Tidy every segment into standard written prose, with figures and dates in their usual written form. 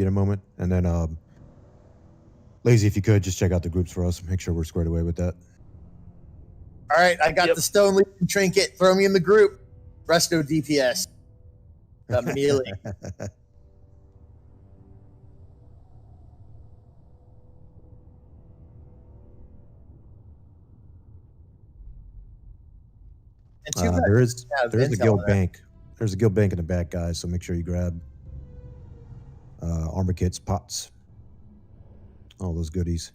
get a moment. And then, Lazy, if you could, just check out the groups for us. Make sure we're squared away with that. All right, I got the Stone Legion trinket. Throw me in the group. Resto DPS. Melee. There's a guild bank. There's a guild bank in the back, guys. So make sure you grab armor kits, pots, all those goodies.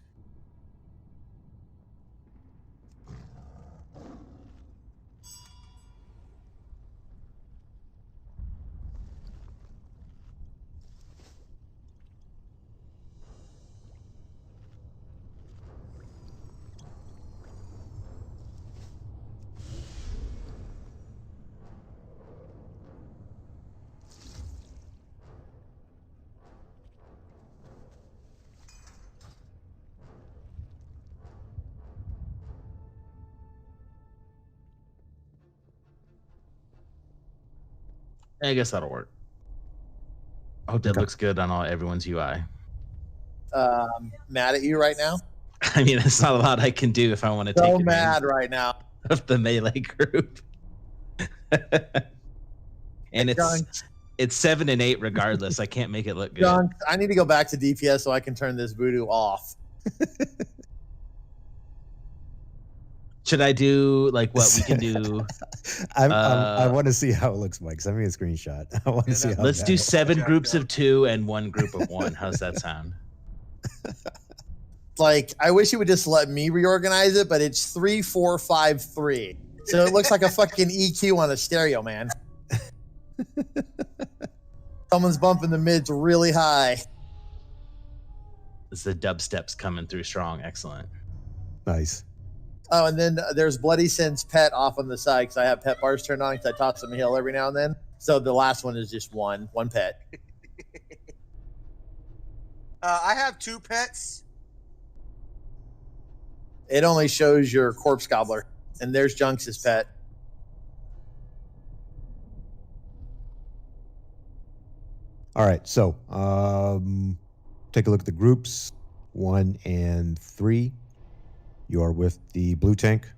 I guess that'll work. I hope that looks good on everyone's UI. Mad at you right now? I mean, it's not a lot I can do if I want to take so mad right now of the melee group. And it's 7 and 8 regardless. I can't make it look good. John, I need to go back to DPS so I can turn this voodoo off. Should I do like what we can do? I want to see how it looks, Mike. Send me a screenshot. I want to see how. Let's do 7 groups of 2 and 1 group of 1. How's that sound? Like, I wish you would just let me reorganize it, but it's 3, 4, 5, 3. So it looks like a fucking EQ on a stereo, man. Someone's bumping the mids really high. It's the dubstep's coming through strong. Excellent. Nice. Oh, and then there's Bloody Sin's pet off on the side because I have pet bars turned on because I toss them a hill every now and then. So the last one is just one pet. I have 2 pets. It only shows your corpse gobbler, and there's Junks' pet. All right, so take a look at the groups 1 and 3. You are with the blue tank.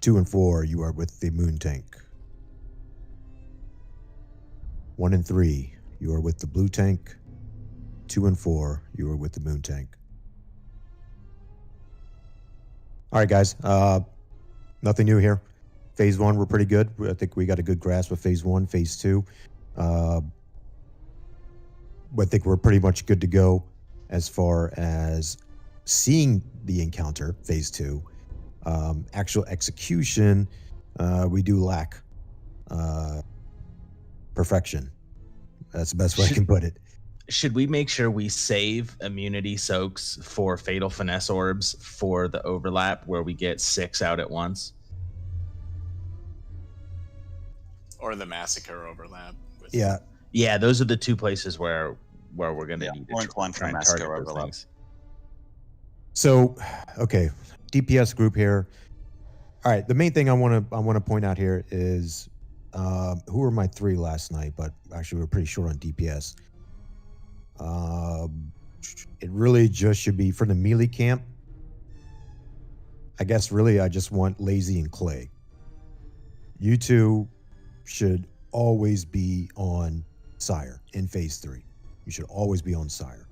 2 and 4, you are with the moon tank. 1 and 3, you are with the blue tank. 2 and 4, you are with the moon tank. All right, guys. Nothing new here. Phase 1, we're pretty good. I think we got a good grasp of Phase 1. Phase 2, I think we're pretty much good to go as far as seeing the encounter. Phase 2. Actual execution, we do lack perfection. That's the best way I can put it. Should we make sure we save immunity soaks for fatal finesse orbs for the overlap where we get 6 out at once? Or the massacre overlap. Yeah, those are the 2 places where we're going to need to try and target those things. So, okay, DPS group here. All right, the main thing I want to point out here is who were my 3 last night, but actually we're pretty short on DPS. It really just should be for the melee camp. I guess really I just want Lazy and Clay. You 2 should always be on Sire in Phase 3. You should always be on Sire.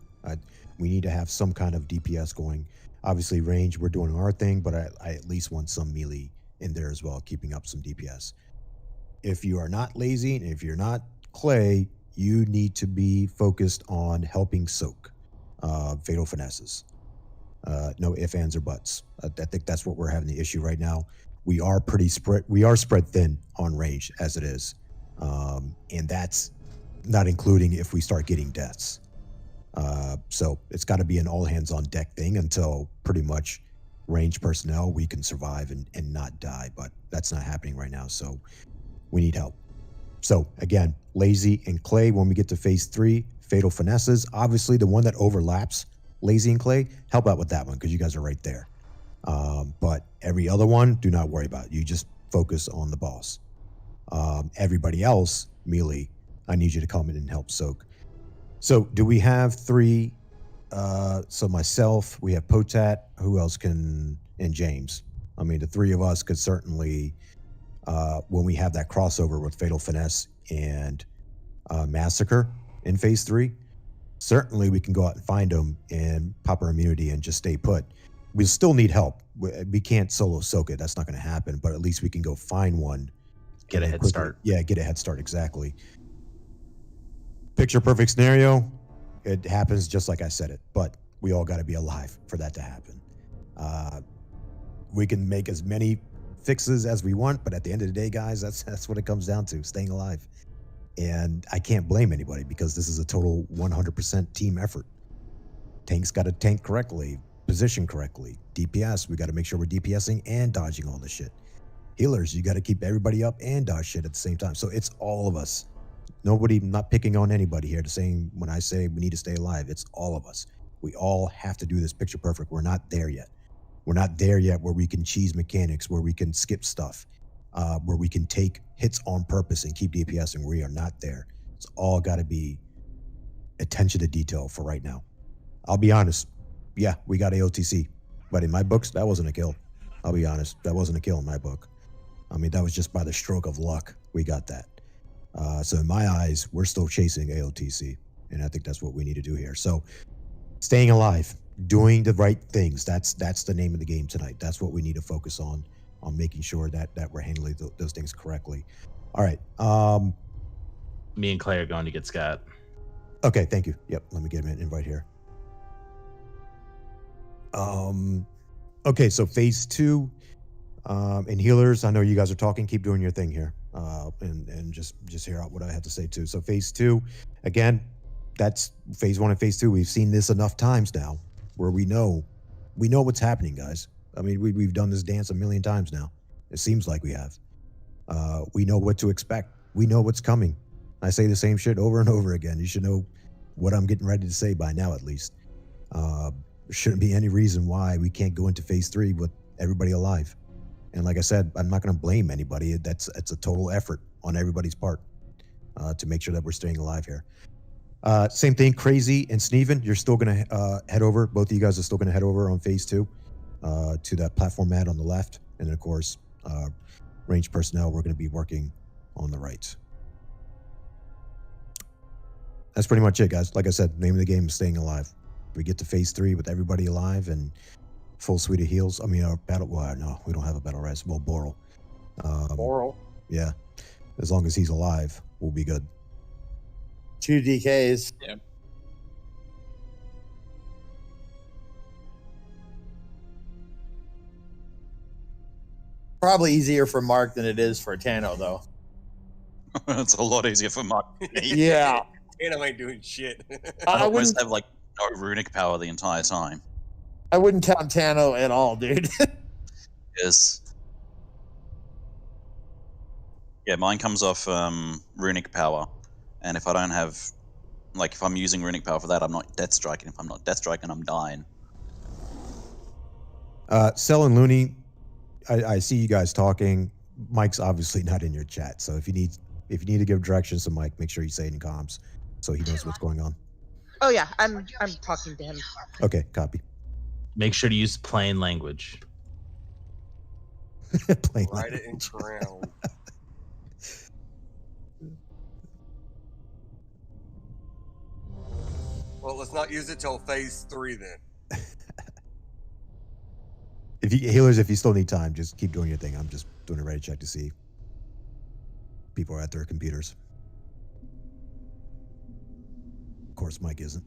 We need to have some kind of DPS going. Obviously, range, we're doing our thing, but I at least want some melee in there as well, keeping up some DPS. If you are not Lazy, and if you're not Clay, you need to be focused on helping soak fatal finesses. No ifs, ands, or buts. I think that's what we're having the issue right now. We are spread thin on range as it is, and that's not including if we start getting deaths. So it's got to be an all hands on deck thing until pretty much range personnel we can survive and not die, but that's not happening right now, so we need help. So again, Lazy and Clay, when we get to Phase 3, fatal finesses, obviously the one that overlaps Lazy and Clay, help out with that one because you guys are right there. But every other one, do not worry about it. You just focus on the boss. Everybody else, melee, I need you to come in and help soak. So do we have 3? So myself, we have Potat, who else can, and James. I mean, the 3 of us could certainly, when we have that crossover with Fatal Finesse and Massacre in phase 3, certainly we can go out and find them and pop our immunity and just stay put. We still need help. We can't solo soak it. That's not going to happen, but at least we can go find one. Get a head start. Yeah, get a head start, exactly. Picture perfect scenario, it happens just like I said it, but we all got to be alive for that to happen. We can make as many fixes as we want, but at the end of the day, guys, that's what it comes down to, staying alive. And I can't blame anybody because this is a total 100% team effort. Tanks got to tank correctly, position correctly. DPS, we got to make sure we're DPSing and dodging all this shit. Healers, you got to keep everybody up and dodge shit at the same time. So it's all of us. Nobody, not picking on anybody here to saying when I say we need to stay alive, it's all of us. We all have to do this picture perfect. We're not there yet. We're not there yet where we can cheese mechanics, where we can skip stuff, where we can take hits on purpose and keep DPSing. We are not there. It's all got to be attention to detail for right now. I'll be honest. Yeah, we got AOTC, but in my books, that wasn't a kill. I'll be honest. That wasn't a kill in my book. I mean, that was just by the stroke of luck. We got that. So in my eyes, we're still chasing AOTC, and I think that's what we need to do here. So staying alive, doing the right things, that's the name of the game tonight. That's what we need to focus on making sure that we're handling those things correctly. All right. Me and Clay are going to get Scott. Okay, thank you. Yep, let me get him an invite here. Okay, so phase 2, and healers, I know you guys are talking. Keep doing your thing here, and just hear out what I have to say too. So phase 2, again, that's phase 1 and phase 2. We've seen this enough times now, where we know what's happening, guys. I mean, we've done this dance a million times now. It seems like we have. We know what to expect. We know what's coming. I say the same shit over and over again. You should know what I'm getting ready to say by now, at least. There shouldn't be any reason why we can't go into phase 3 with everybody alive. And like I said, I'm not going to blame anybody. It's a total effort on everybody's part to make sure that we're staying alive here. Same thing, Crazy and Sneven, you're still going to head over. Both of you guys are still going to head over on phase 2 to that platform mat on the left. And then, of course, range personnel, we're going to be working on the right. That's pretty much it, guys. Like I said, name of the game is staying alive. We get to phase 3 with everybody alive and full suite of heals. I mean, our battle. Well, no, we don't have a battle res. Well, Boral. Boral. Yeah, as long as he's alive, we'll be good. 2 DKs. Yeah. Probably easier for Mark than it is for Tano, though. It's a lot easier for Mark. Yeah. Tano ain't doing shit. I almost have like no runic power the entire time. I wouldn't count Tano at all, dude. Yes. Yeah, mine comes off runic power, and if I don't have, like, if I'm using runic power for that, I'm not death striking. If I'm not death striking, I'm dying. Cell and Looney, I see you guys talking. Mike's obviously not in your chat, so if you need to give directions to Mike, make sure you say it in comms so he knows what's going on. Oh yeah, I'm talking to him. Okay, copy. Make sure to use plain language. Plain Write language. it in crown. Well, let's not use it till phase 3 then. If you still need time, just keep doing your thing. I'm just doing a ready check to see people are at their computers. Of course, Mike isn't.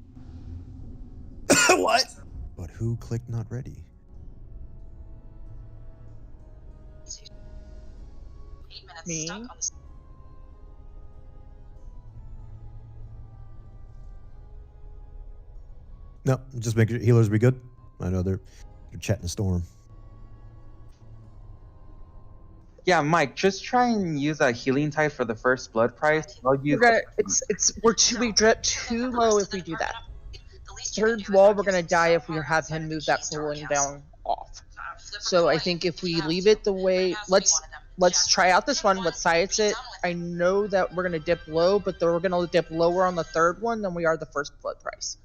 What? But who clicked not ready? Me? No, just make sure healers be good. I know they're chatting a storm. Yeah, Mike, just try and use a healing type for the first blood price. I'll use We drip too low if we do that. Third wall, we're gonna die if we have him move that cooling down off. So I think if we leave it the way, let's let's try out this one. Let's science it. I know that we're gonna dip low, but we're gonna dip lower on the third one than we are the first blood price.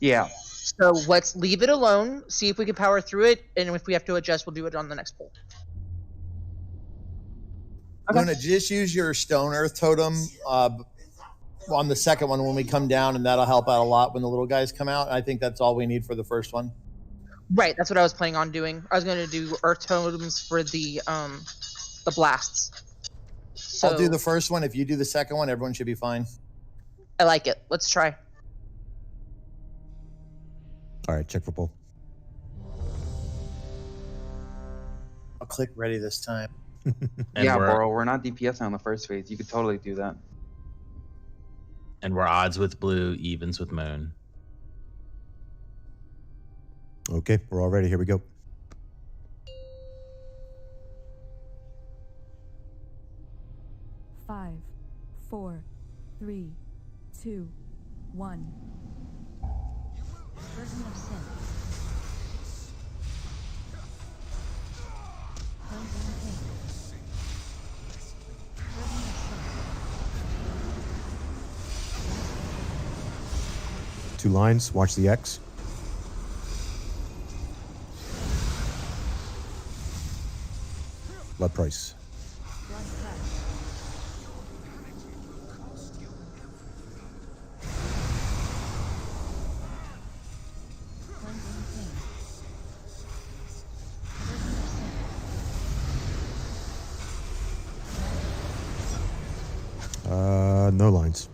Yeah. So let's leave it alone. See if we can power through it, and if we have to adjust, we'll do it on the next pull. Okay. Luna, just use your stone earth totem on the second one when we come down, and that'll help out a lot when the little guys come out. I think that's all we need for the first one. Right, that's what I was planning on doing. I was going to do earth totems for the blasts. So I'll do the first one. If you do the second one, everyone should be fine. I like it. Let's try. All right, check for pull. I'll click ready this time. And Yeah, we're, Boro, we're not DPS on the first phase. You could totally do that. and we're odds with blue, evens with moon. Okay, we're all ready. Here we go. Five, 4, 3, 2, 1. Burden of sin. Cleansing pain. Burden of sin. 2 lines. Watch the X. Blood price. Blood price. Cleansing pain. Burden of sin. No lines.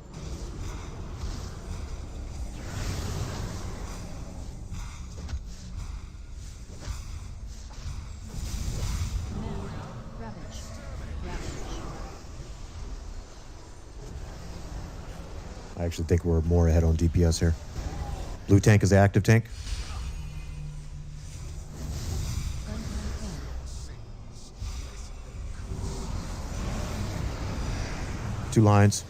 Ravage. Ravage. I actually think we're more ahead on DPS here. Blue tank is the active tank. Cleansing pain. 2 lines.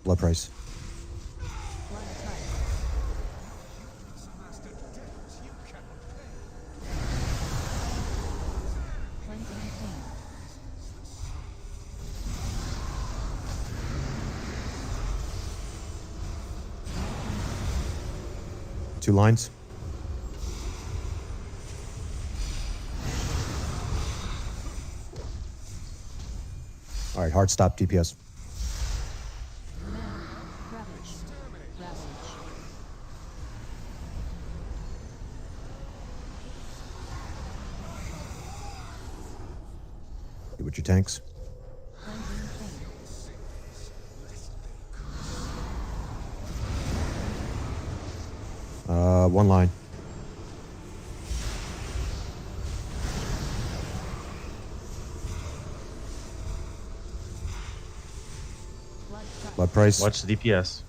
Blood price. Blood price. Cleansing pain. Two lines. All right, hard stop DPS. Ravage. Ravage. Get with your tanks. Cleansing pain. One line. Blood price. Blood price. Watch the DPS.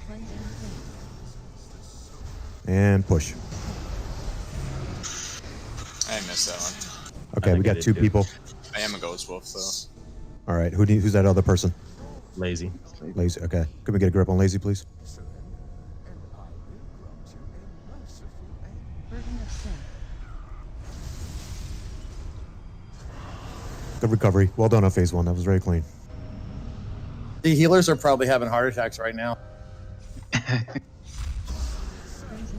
Cleansing pain. And push. I missed that one. Okay, think we I got did 2 too. people. I am a ghost wolf, though. All right, who's that other person? Lazy. Lazy. Okay, can we get a grip on Lazy, please? Burden of sin. Good recovery. Well done on phase 1. That was very clean. The healers are probably having heart attacks right now. Cleansing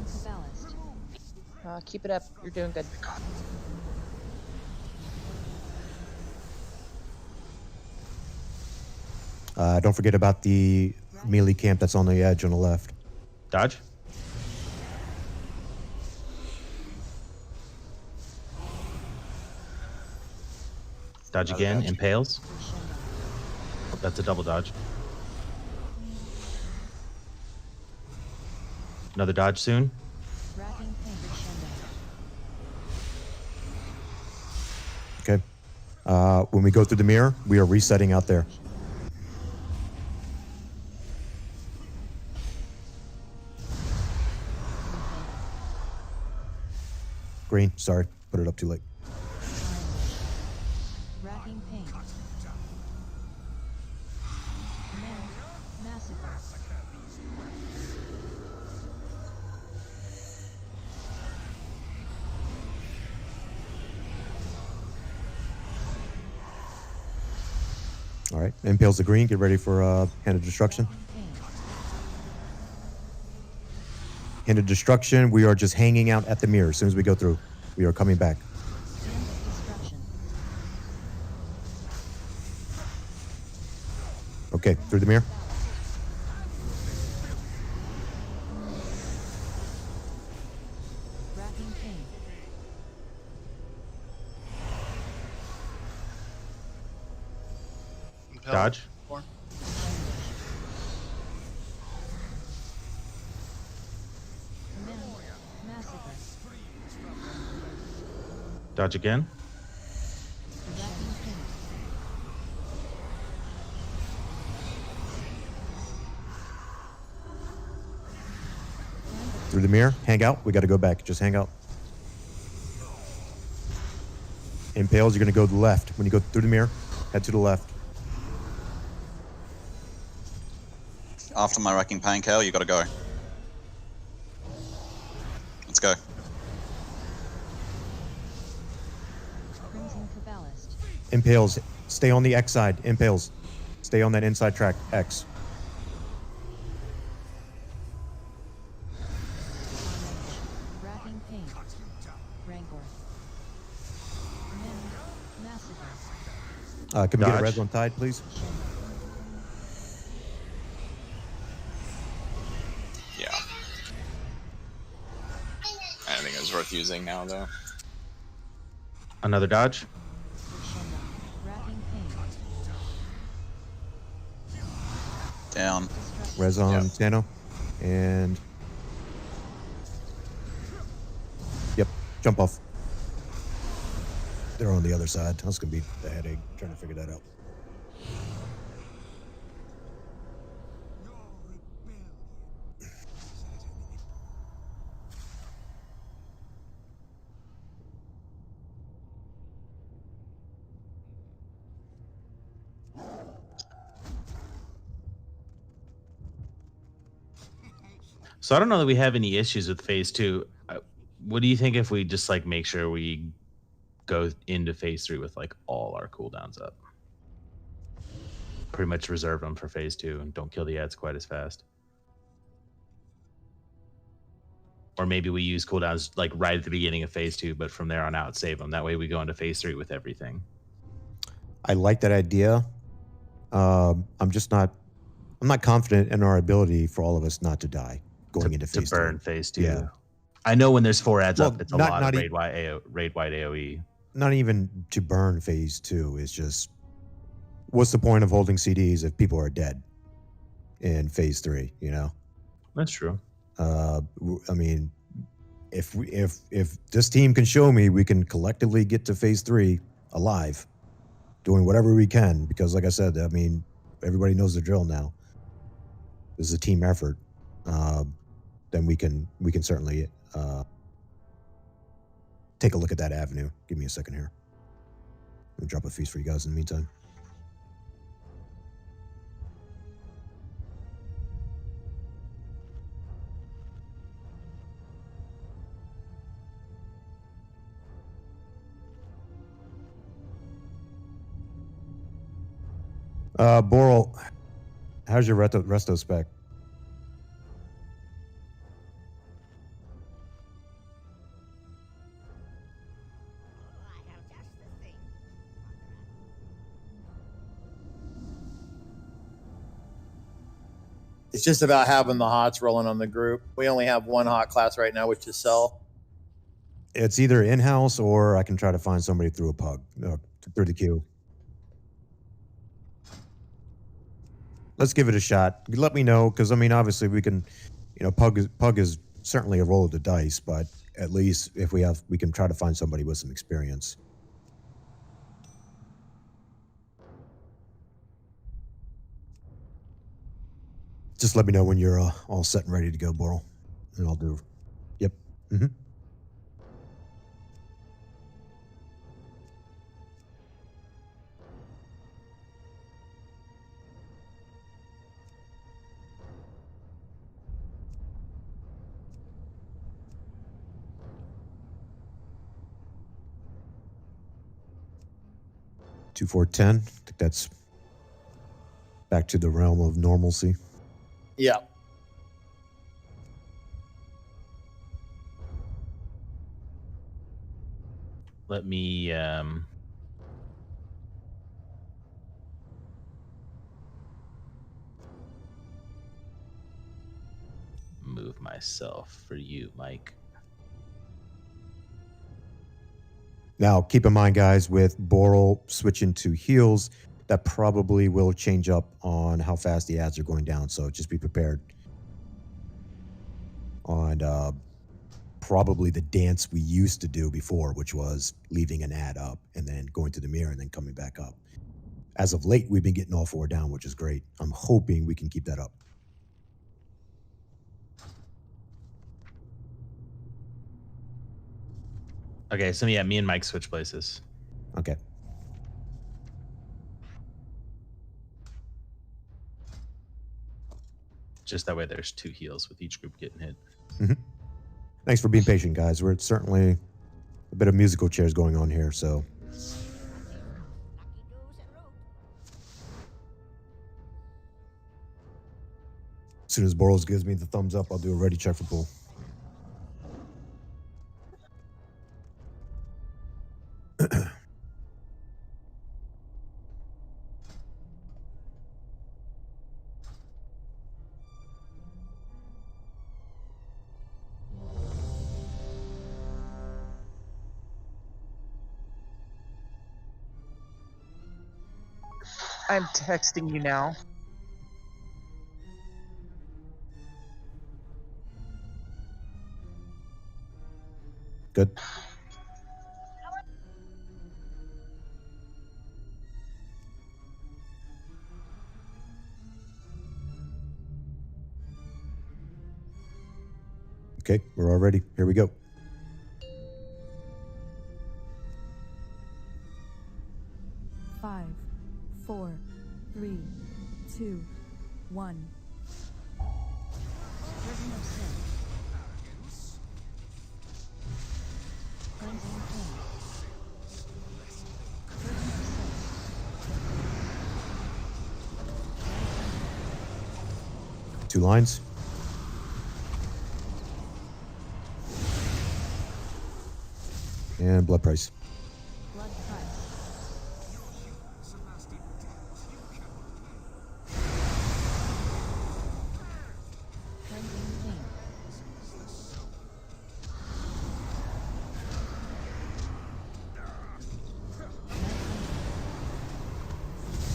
to ballast. Keep it up. You're doing good. Don't forget about the melee camp that's on the edge on the left. Dodge. Dodge again. dodge. Impales. Oh, that's a double dodge. Another dodge soon. Racking pain. Crescendo. Okay. When we go through the mirror, we are resetting out there. Green. Sorry, put it up too late. Racking pain. All right. Impales the green. Get ready for Hand of Destruction. Tracking pain. Hand of Destruction. We are just hanging out at the mirror. As soon as we go through, we are coming back. Hand of destruction. Okay, through the mirror. Racking pain. Dodge. Command. Massacre. Dodge again. Racking pain. Through the mirror. Hang out. We got to go back. Just hang out. Impales, you're going to go to the left. When you go through the mirror, head to the left. After my Racking Pain, Kale, you gotta go. Let's go. Crimson Cabalist. Impales, stay on the X side. Impales, stay on that inside track. X. Racking pain. Rancor. Command. Massacre. Can we get a Dodge. res on tide, please? Yeah. I don't think it was worth using now, though. Another dodge. Crescendo. Racking pain. Down. Destruction. Res on Yep. Tano. And. Yep, jump off. They're on the other side. That's going to be the headache trying to figure that out. So I don't know that we have any issues with phase 2. What do you think if we just like make sure we go into phase 3 with like all our cooldowns up? Pretty much reserve them for phase 2 and don't kill the ads quite as fast. Or maybe we use cooldowns like right at the beginning of phase 2, but from there on out save them. That way we go into phase 3 with everything. I like that idea. I'm not confident in our ability for all of us not to die going into To phase burn 3. phase 2. Yeah. I know when there's 4 ads Well, up, it's a not- lot not of e- raid-wide AoE. Not even to burn phase 2. It's just, what's the point of holding CDs if people are dead in phase 3? You know. That's true. I mean, if this team can show me we can collectively get to phase 3 alive, doing whatever we can, because like I said, I mean, everybody knows the drill now. This is a team effort. Then we can certainly take a look at that avenue. Give me a second here. Let me drop a feast for you guys in the meantime. Boral, how's your resto spec? It's just about having the hots rolling on the group. We only have one hot class right now, which is Cell. It's either in-house or I can try to find somebody through a pug, through the queue. Let's give it a shot. Let me know, because I mean, obviously we can, you know, pug is certainly a roll of the dice, but at least if we can try to find somebody with some experience. Just let me know when you're all set and ready to go, Boral, and I'll do. Yep. Mm-hmm. Two, 4, 10. I think that's Back to the realm of normalcy. Yeah. Let me move myself for you, Mike. Now, keep in mind, guys, with Boral switching to heals, that probably will change up on how fast the ads are going down. So just be prepared on probably the dance we used to do before, which was leaving an ad up and then going to the mirror and then coming back up. As of late, we've been getting all four down, which is great. I'm hoping we can keep that up. Okay, so yeah, me and Mike switch places. Okay. Just that way there's 2 heals with each group getting hit. Thanks for being patient, guys. We're certainly a bit of musical chairs going on here, so. As soon as Boros gives me the thumbs up, I'll do a ready check for pull. I'm texting you now. Good. Okay, we're all ready. Here we go. Five, 4, 3, 2, 1. Curtain of sin. Cleansing pain. Curtain of sin. 2 lines. And blood price. Blood price. Cleansing pain.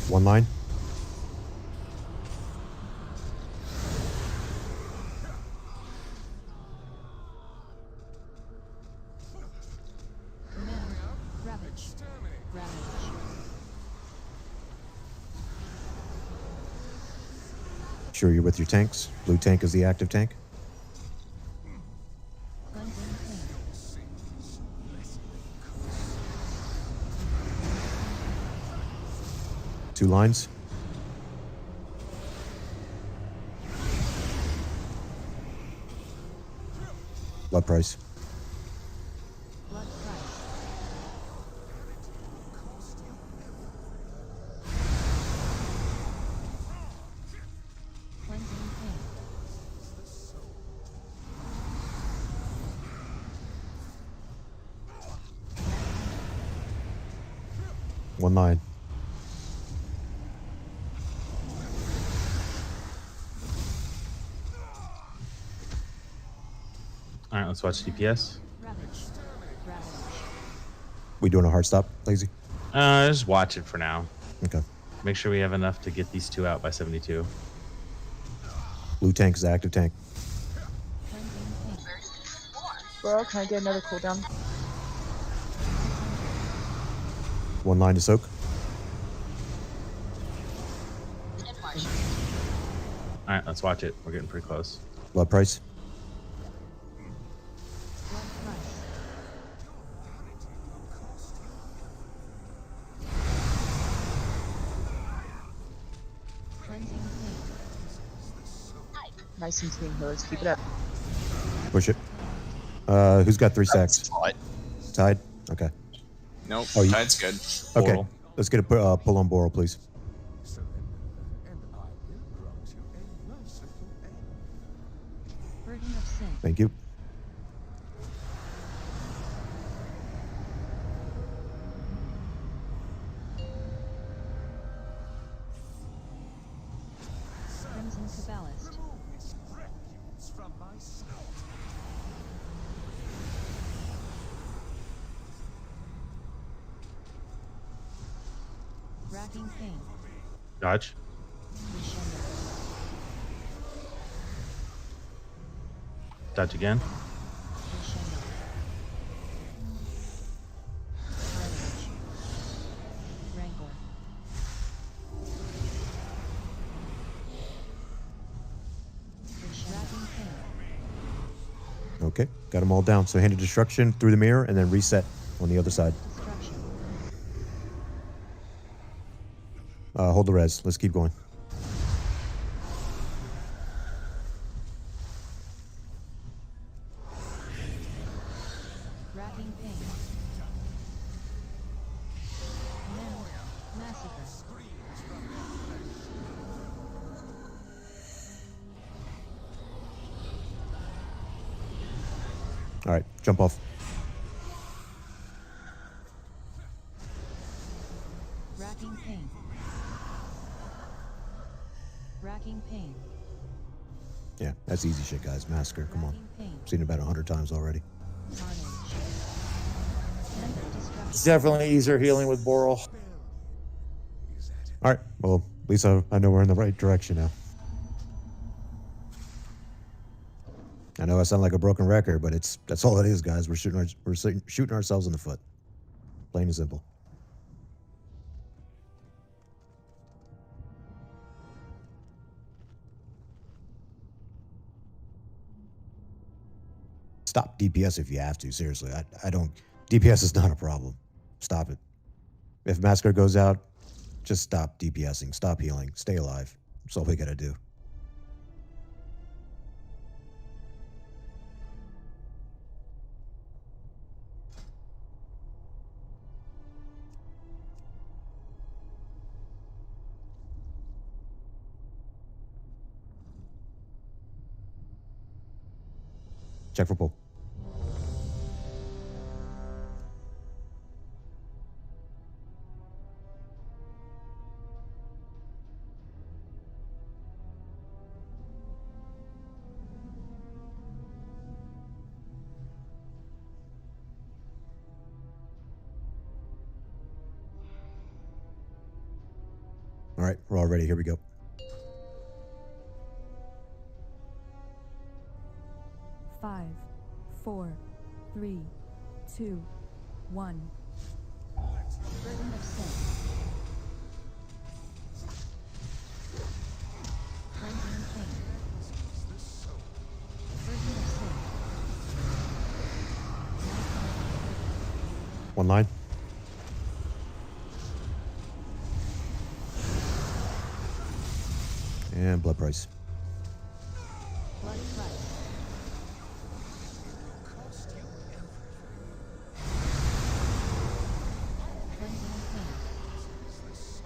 One line. Ravage. Ravage. Sure you're with your tanks. Blue tank is the active tank. Cleansing pain. 2 lines. Blood price. Blood price. Cleansing pain. One line. All right, let's watch DPS. Ravage. Ravage. We doing a hard stop, Lazy? Just watch it for now. Okay. Make sure we have enough to get these 2 out by 72. Blue tank is the active tank. Cleansing pain. Bro, can I get another cooldown? 1 line to soak. All right, let's watch it. We're getting pretty close. Blood price. Blood price. Cleansing pain. Nice and clean healers. Keep it up. Push it. Who's got 3 stacks? Tight. Tied? Okay. Nope. Oh, you- Tide's good. Okay. Portal. Let's get a pull on Boral, please. Burden of sin. Thank you. Crimson Kabbalist. Racking pain. Dodge. Crescendo. Dodge again. Crescendo. Rage. Rancor. Racking pain. Okay, got them all down. So hand of destruction through the mirror and then reset on the other side. Destruction. Hold the res. Let's keep going. Racking pain. Massacre. All right, jump off. Racking pain. Racking pain. Yeah, that's easy shit, guys. Massacre, come on. Racking pain. Seen it about 100 times already. Carnage. End of destruction. It's definitely easier healing with Boral. All right, well, at least I know we're in the right direction now. I know I sound like a broken record, but that's all it is, guys. We're shooting ourselves in the foot. Plain and simple. Stop DPS if you have to. Seriously, I don't. DPS is not a problem. Stop it. If Massacre goes out, just stop DPSing. Stop healing. Stay alive. That's all we gotta do. Check for pull. All right, we're all ready. Here we go. Five, 4, 3, 2, 1. Burden of sin. Cleansing pain. Burden of sin. One line. And blood price. Blood price. Cleansing pain. Burden of sin.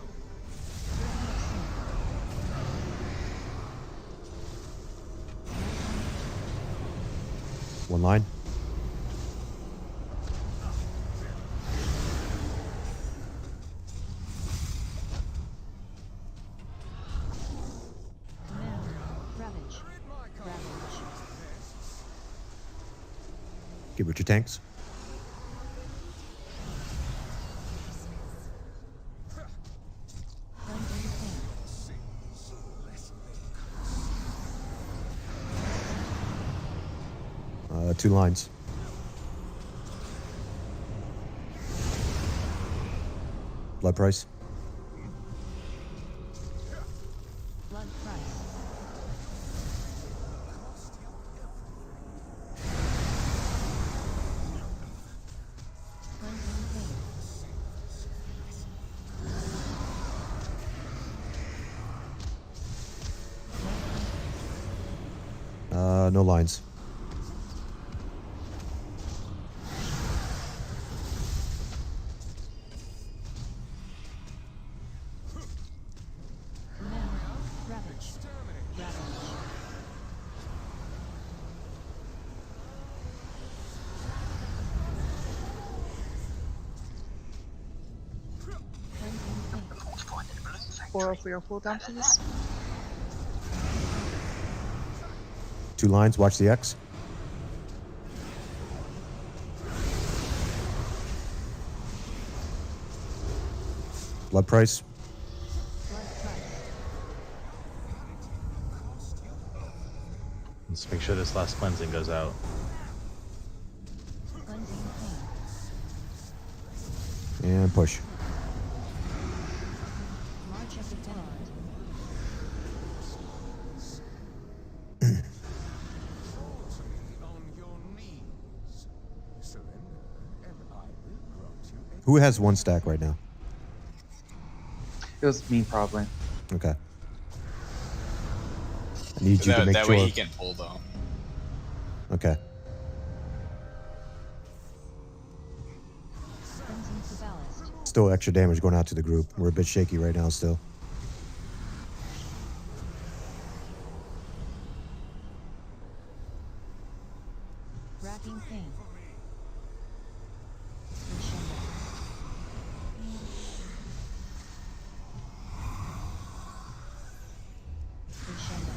One line. Command. Ravage. Ravage. Give it your tanks. Cleansing pain. 2 lines. Blood price. Blood price. Cleansing pain. No lines. Command. Ravage. Ravage. Coral for your cooldown, please. 2 lines, watch the X. Blood price. Blood price. Let's make sure this last cleansing goes out. Cleansing pain. And push. March of the Dead. Who has 1 stack right now? It was me, probably. Okay. I need you to make that sure. way he can pull though. Okay. Cleansing to ballast. Still extra damage going out to the group. We're a bit shaky right now still. Racking pain. Crescendo. Crescendo.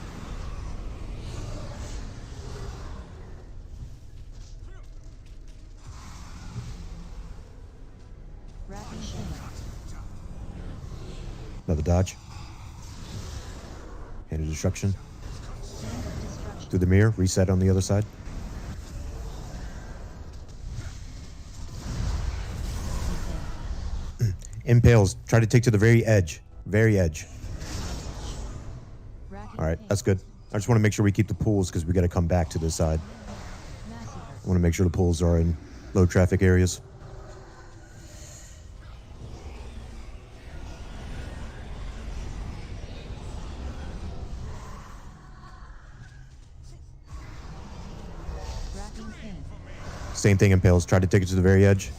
Racking pain. Another dodge. Hand of destruction. Hand of destruction. Through the mirror. Reset on the other side. Impales. Try to take to the very edge. Very edge. Racking All right, pain. that's good. I just want to make sure we keep the pools because we got to come back to this side. Massacre. I want to make sure the pools are in low traffic areas. Racking pain. Same thing, Impales. Try to take it to the very edge.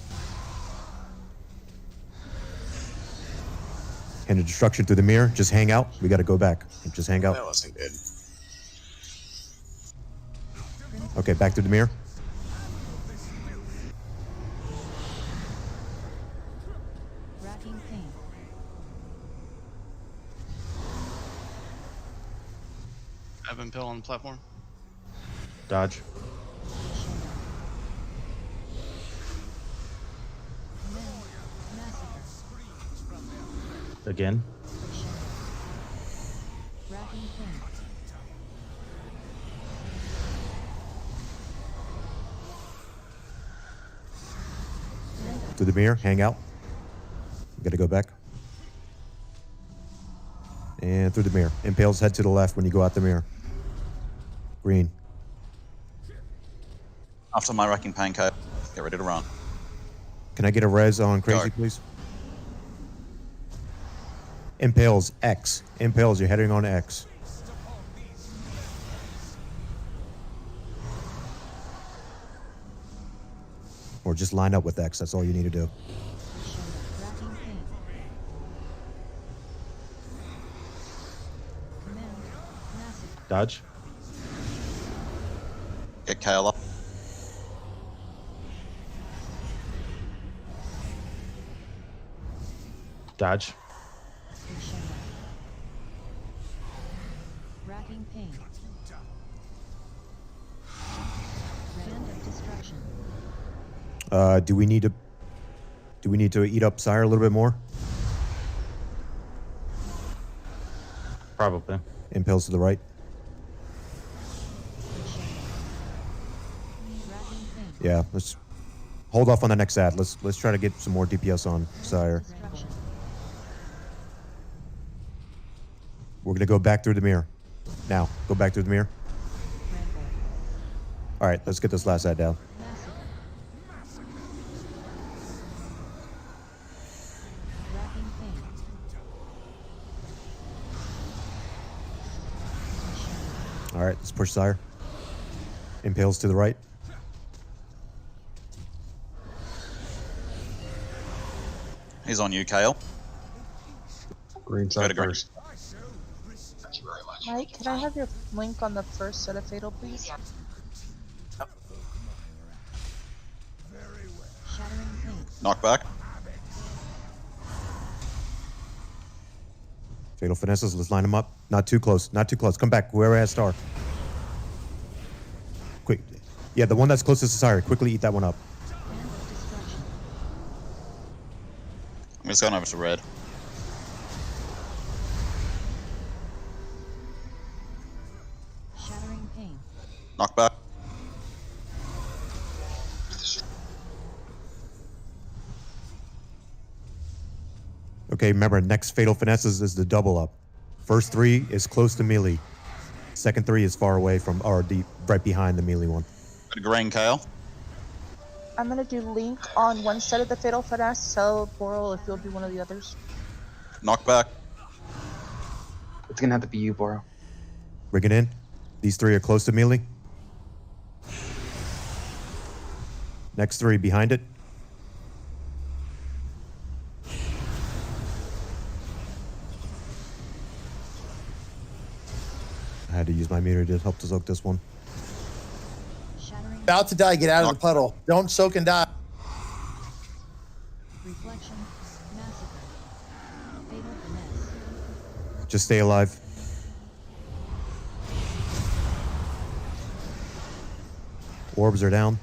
Hand of destruction through the mirror. Just hang out. We got to go back. Just hang out. That wasn't good. Okay, back through the mirror. Racking pain. I have Impale on the platform. Dodge. Crescendo. Massacre. Again. Crescendo. Racking pain. Through the mirror. Hang out. We got to go back. And through the mirror. Impales head to the left when you go out the mirror. Green. After my wrecking pain coat, get ready to run. Can I get a res on Crazy, Guard. please? Impales X. Impales, you're heading on X. Or just line up with X. That's all you need to do. Racking pain. Command. Massacre. Dodge. Get Kale up. Dodge. Crescendo. Racking pain. Hand of destruction. Do we need to eat up Sire a little bit more? Probably. Impales to the right. Racking pain. Yeah, let's hold off on the next ad. Let's try to get some more DPS on Sire. Destruction. We're gonna go back through the mirror. Now, go back through the mirror. Rampart. All right, let's get this last ad down. Massacre. Racking pain. Crescendo. All right, let's push Sire. Impales to the right. He's on you, Kale. Green Go to green. Mike, can I have your link on the first set of Fatal, please? Shattering pain. Knock back. Fatal Finesses, let's line them up. Not too close, not too close. Come back, whoever has star. Quick. Yeah, the one that's closest to Sire. Quickly eat that one up. Hand of destruction. I'm just going over to red. Shattering pain. Knockback. Okay, remember, next Fatal Finesses is the double up. First 3 is close to melee. Second 3 is far away from, or deep, right behind the melee one. Green Kale. I'm gonna do Link on one side of the Fatal Finesse, so Boral, if you'll do one of the others. Knockback. It's gonna have to be you, Boro. Rig it in. These 3 are close to melee. Next 3 behind it. I had to use my meter to help to soak this one. Shattering About to die. Get out of the puddle. Don't soak and die. reflection. Massacre. Fatal finesse. Just stay alive. Orbs are down.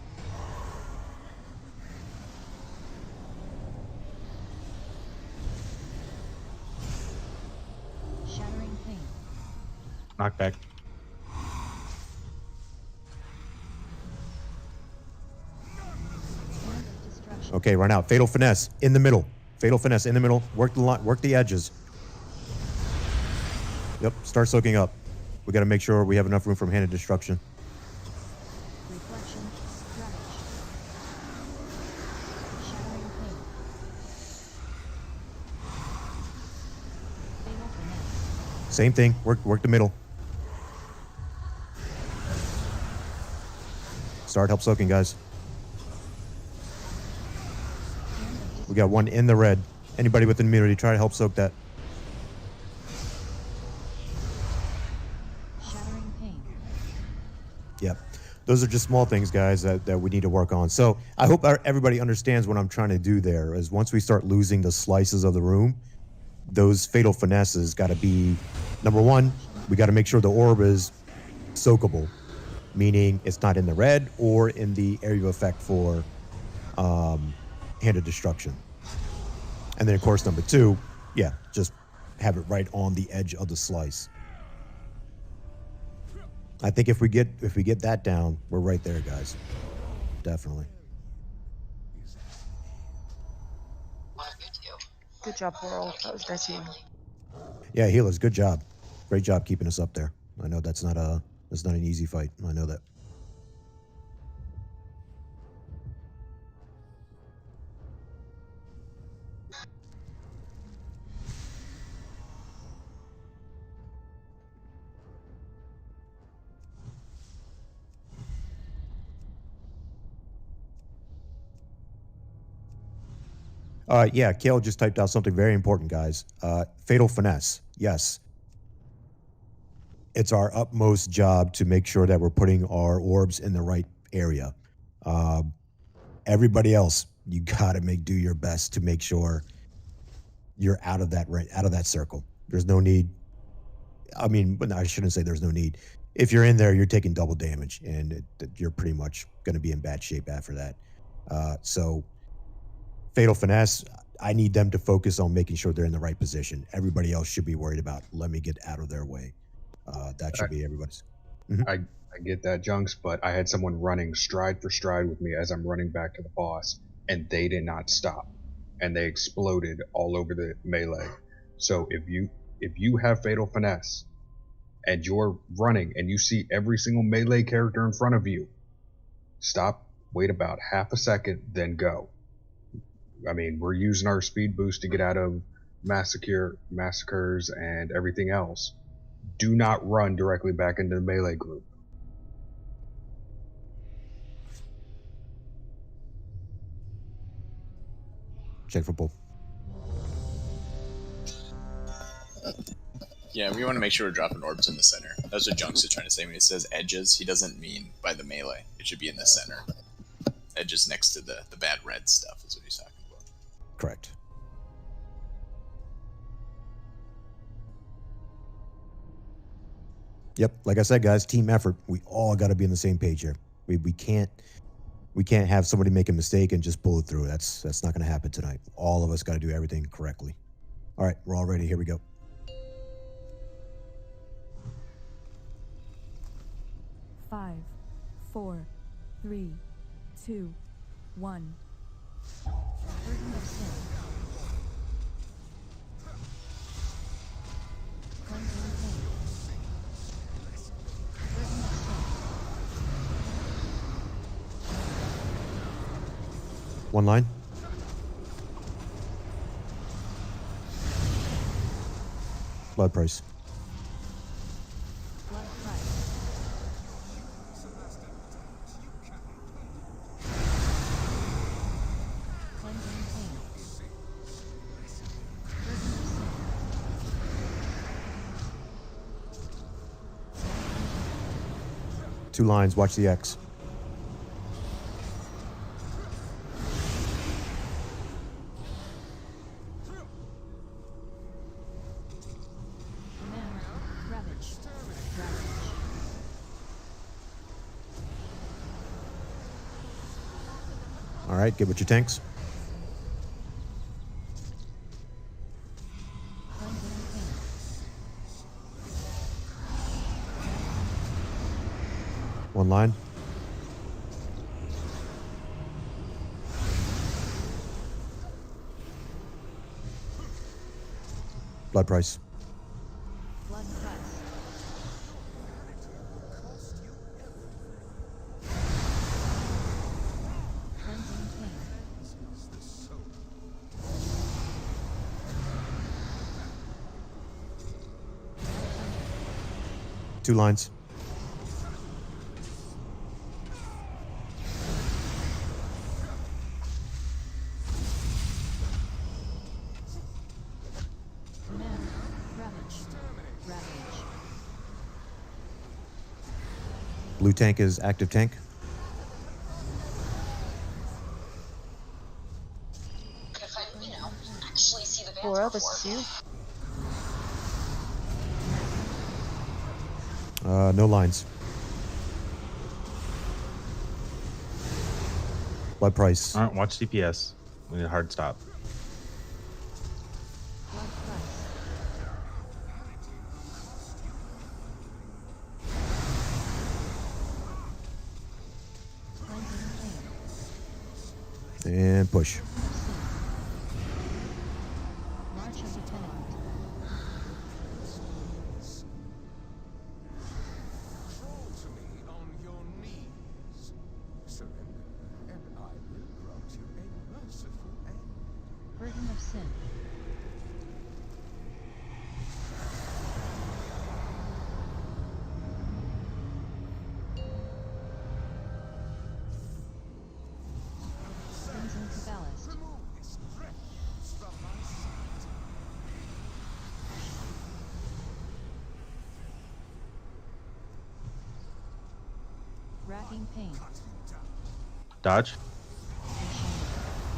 Shattering pain. Knockback. Hand of destruction. Okay, run out. Fatal Finesse in the middle. Fatal Finesse in the middle. Work the line. Work the edges. Yep. Start soaking up. We got to make sure we have enough room from Hand of Destruction. Reflection. Ravage. Shattering pain. Fatal finesse. Same thing. Work the middle. Start help soaking, guys. Hand of We got one in the red. Anybody with immunity, try to help soak that. shattering pain. Yep. Those are just small things, guys, that we need to work on. So I hope everybody understands what I'm trying to do there is once we start losing the slices of the room, those fatal finesses got to be, number one, we got to make sure the orb is soakable, meaning it's not in the red or in the area of effect for Hand of Destruction. And then, of course, number two, yeah, just have it right on the edge of the slice. I think if we get that down, we're right there, guys. Definitely. Good job, Boral. That was nice of you. Yeah, healers, good job. Great job keeping us up there. I know that's not an easy fight. I know that. Yeah, Kale just typed out something very important, guys. Fatal Finesse. Yes. It's our utmost job to make sure that we're putting our orbs in the right area. Everybody else, you gotta do your best to make sure you're out of that circle. There's no need. I mean, but I shouldn't say there's no need. If you're in there, you're taking double damage, and you're pretty much going to be in bad shape after that. So, Fatal Finesse, I need them to focus on making sure they're in the right position. Everybody else should be worried about, let me get out of their way. That should be everybody's. I get that, Junks, but I had someone running stride for stride with me as I'm running back to the boss, and they did not stop, and they exploded all over the melee. So if you have Fatal Finesse and you're running and you see every single melee character in front of you, stop, wait about half a second, then go. I mean, we're using our speed boost to get out of massacres and everything else. Do not run directly back into the melee group. Check for bull. Yeah, we want to make sure we're dropping orbs in the center. That's what Junks is trying to say when he says edges. He doesn't mean by the melee. It should be in the center. Edges next to the bad red stuff is what he's talking about. Correct. Yep, like I said, guys, team effort. We all got to be on the same page here. We can't have somebody make a mistake and just pull it through. That's not going to happen tonight. All of us got to do everything correctly. All right, we're all ready. Here we go. Five, 4, 3, 2, 1. Burden of sin. Cleansing pain. Burden of sin. One line. Blood price. Blood price. Cleansing pain. Burden of sin. 2 lines. Watch the X. Command. Ravage. Ravage. All right, get with your tanks. Cleansing pain. One line. Blood price. Blood price. Cleansing pain. 2 lines. Command. Ravage. Ravage. Blue tank is active tank. If I, actually see the band Laura, this is you. No lines. Blood price. All right, watch DPS. We need a hard stop. Blood price. Cleansing pain. And push. March of the Tenant. Crawl to me on your knees. Surrender, and I will grant you a merciful end. Burden of sin. Crimson Caballist. Remove this refuse from my sight. Racking pain. Dodge.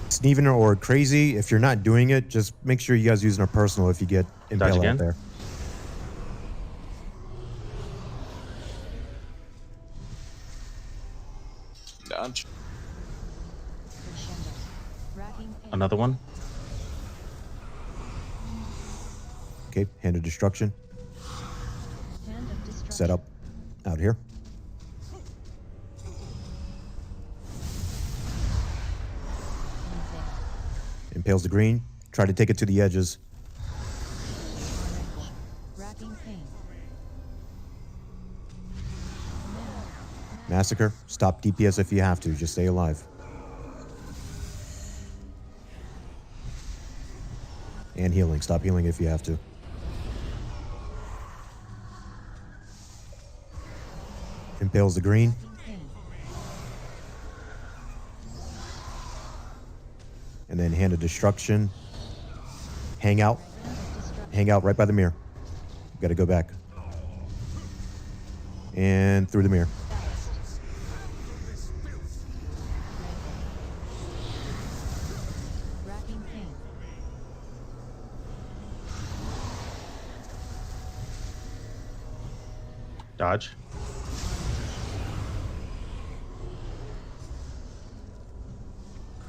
Sneven or crazy, if you're not doing it, just make sure you guys using a personal if you get impaled again. out there. Dodge. Crescendo. Racking pain. Another one. Okay, hand of destruction. Hand of destruction. Set up out here. Anything. Impales the green. Try to take it to the edges. Orange. Racking pain. Command. Massacre. Stop DPS if you have to. Just stay alive. And healing. Stop healing if you have to. Impales the green. Racking pain. And then hand of destruction. Hang out. Hand of destruction. Hang out right by the mirror. Got to go back. And through the mirror. Ballast. Racking pain. Dodge.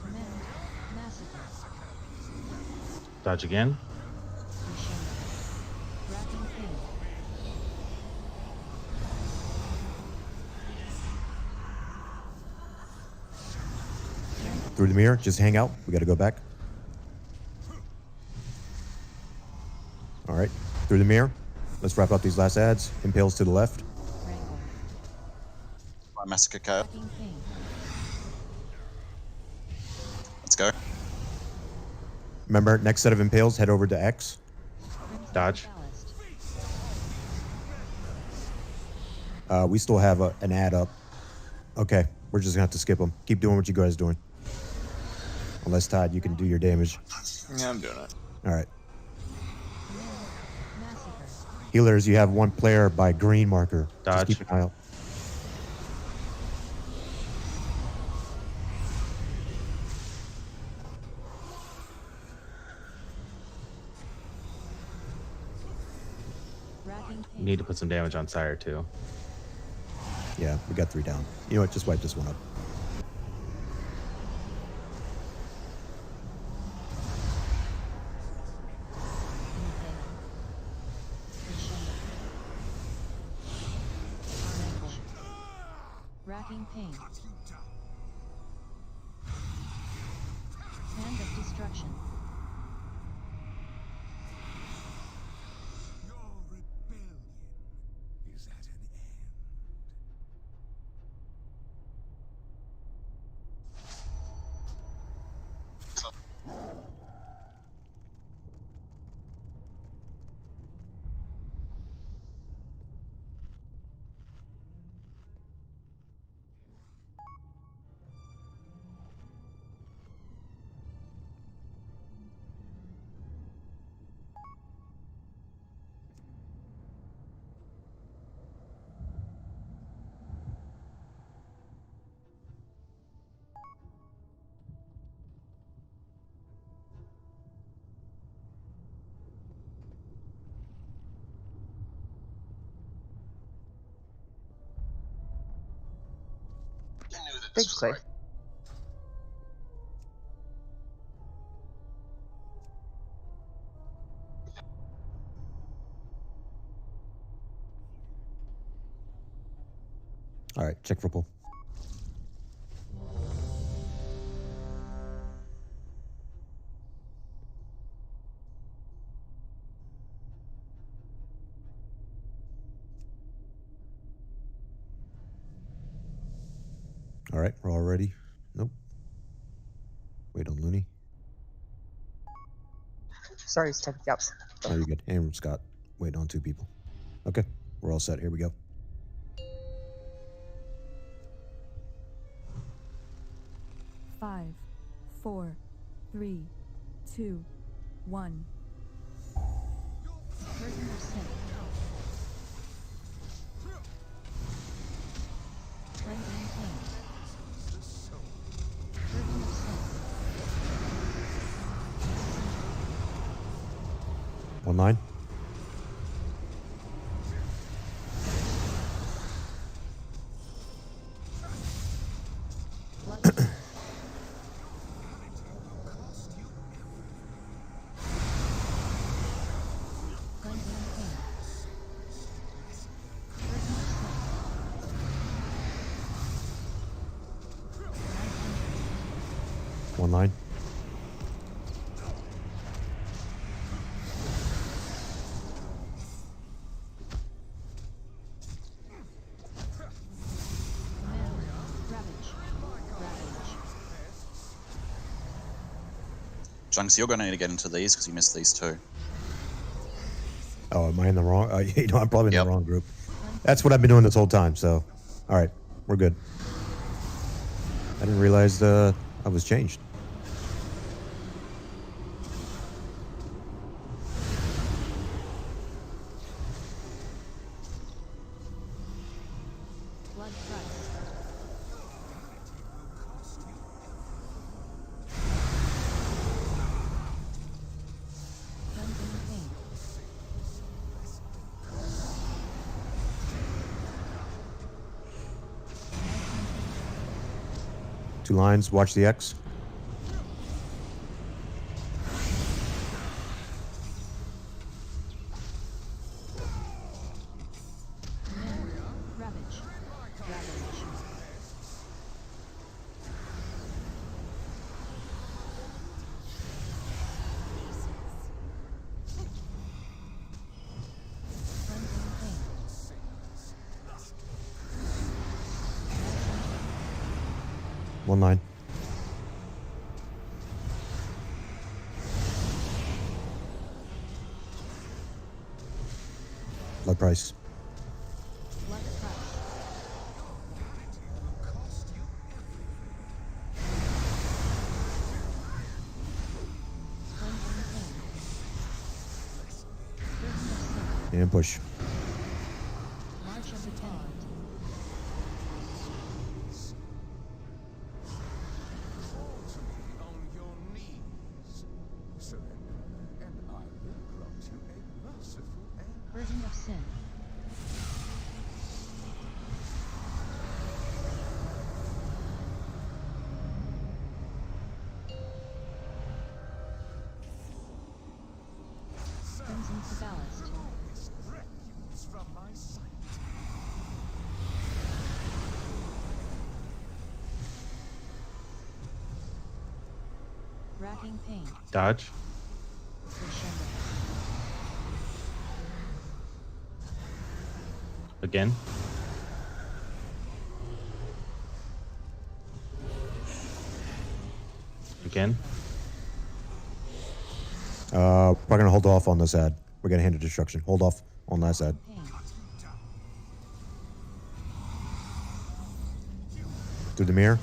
Command. Massacre. Dodge again. Crescendo. Racking pain. Through the mirror, just hang out. We got to go back. All right, through the mirror. Let's wrap up these last ads. Impales to the left. Wrangle. Massacre KO. Racking pain. Let's go. Remember, next set of impales, head over to X. Crimson Dodge. Ballast. We still have an ad up. Okay, we're just gonna have to skip them. Keep doing what you guys doing. Unless Todd, you can do your damage. Yeah, I'm doing it. All right. Massacre. Healers, you have one player by green marker. Dodge. Just keep an eye out. Racking We pain. need to put some damage on Sire too. Yeah, we got 3 down. You know what? Just wipe this one up. Racking pain. Hand of destruction. Your rebellion is at an end. Thanks, Clay. All right, check for pull. All right, we're all ready. Nope. Wait on Looney. Sorry, it's technical. Yep. Oh, you're good. And Scott. Wait on 2 people. Okay, we're all set. Here we go. Five, 4, 3, 2, 1. Curtain of sin. Cleansing pain. Curtain of sin. 1-9. Blood. Cleansing pain. Curtain of sin. 1-9. Command. Ravage. Ravage. Junks, you're going to need to get into these because you missed these 2. Oh, am I in the wrong? You know, I'm probably in Yep. the wrong group. That's what I've been doing this whole time. So, all right, we're good. I didn't realize I was changed. Blood Christ. Cleansing pain. 2 lines. Watch the X. Ravage. Ravage. Cleansing pain. One line. Blood price. Blood crush. Cleansing pain. Curtain of sin. And push. March of the Tenant. Fall to me on your knees. Surrender, and I will grant you a merciful end. Burden of sin. Crimson to ballast. This refuse from my sight. Racking pain. Dodge. Crescendo. Again. Again. We're gonna hold off on this ad. We're gonna hand it destruction. Hold off on last ad. Pain. Through the mirror.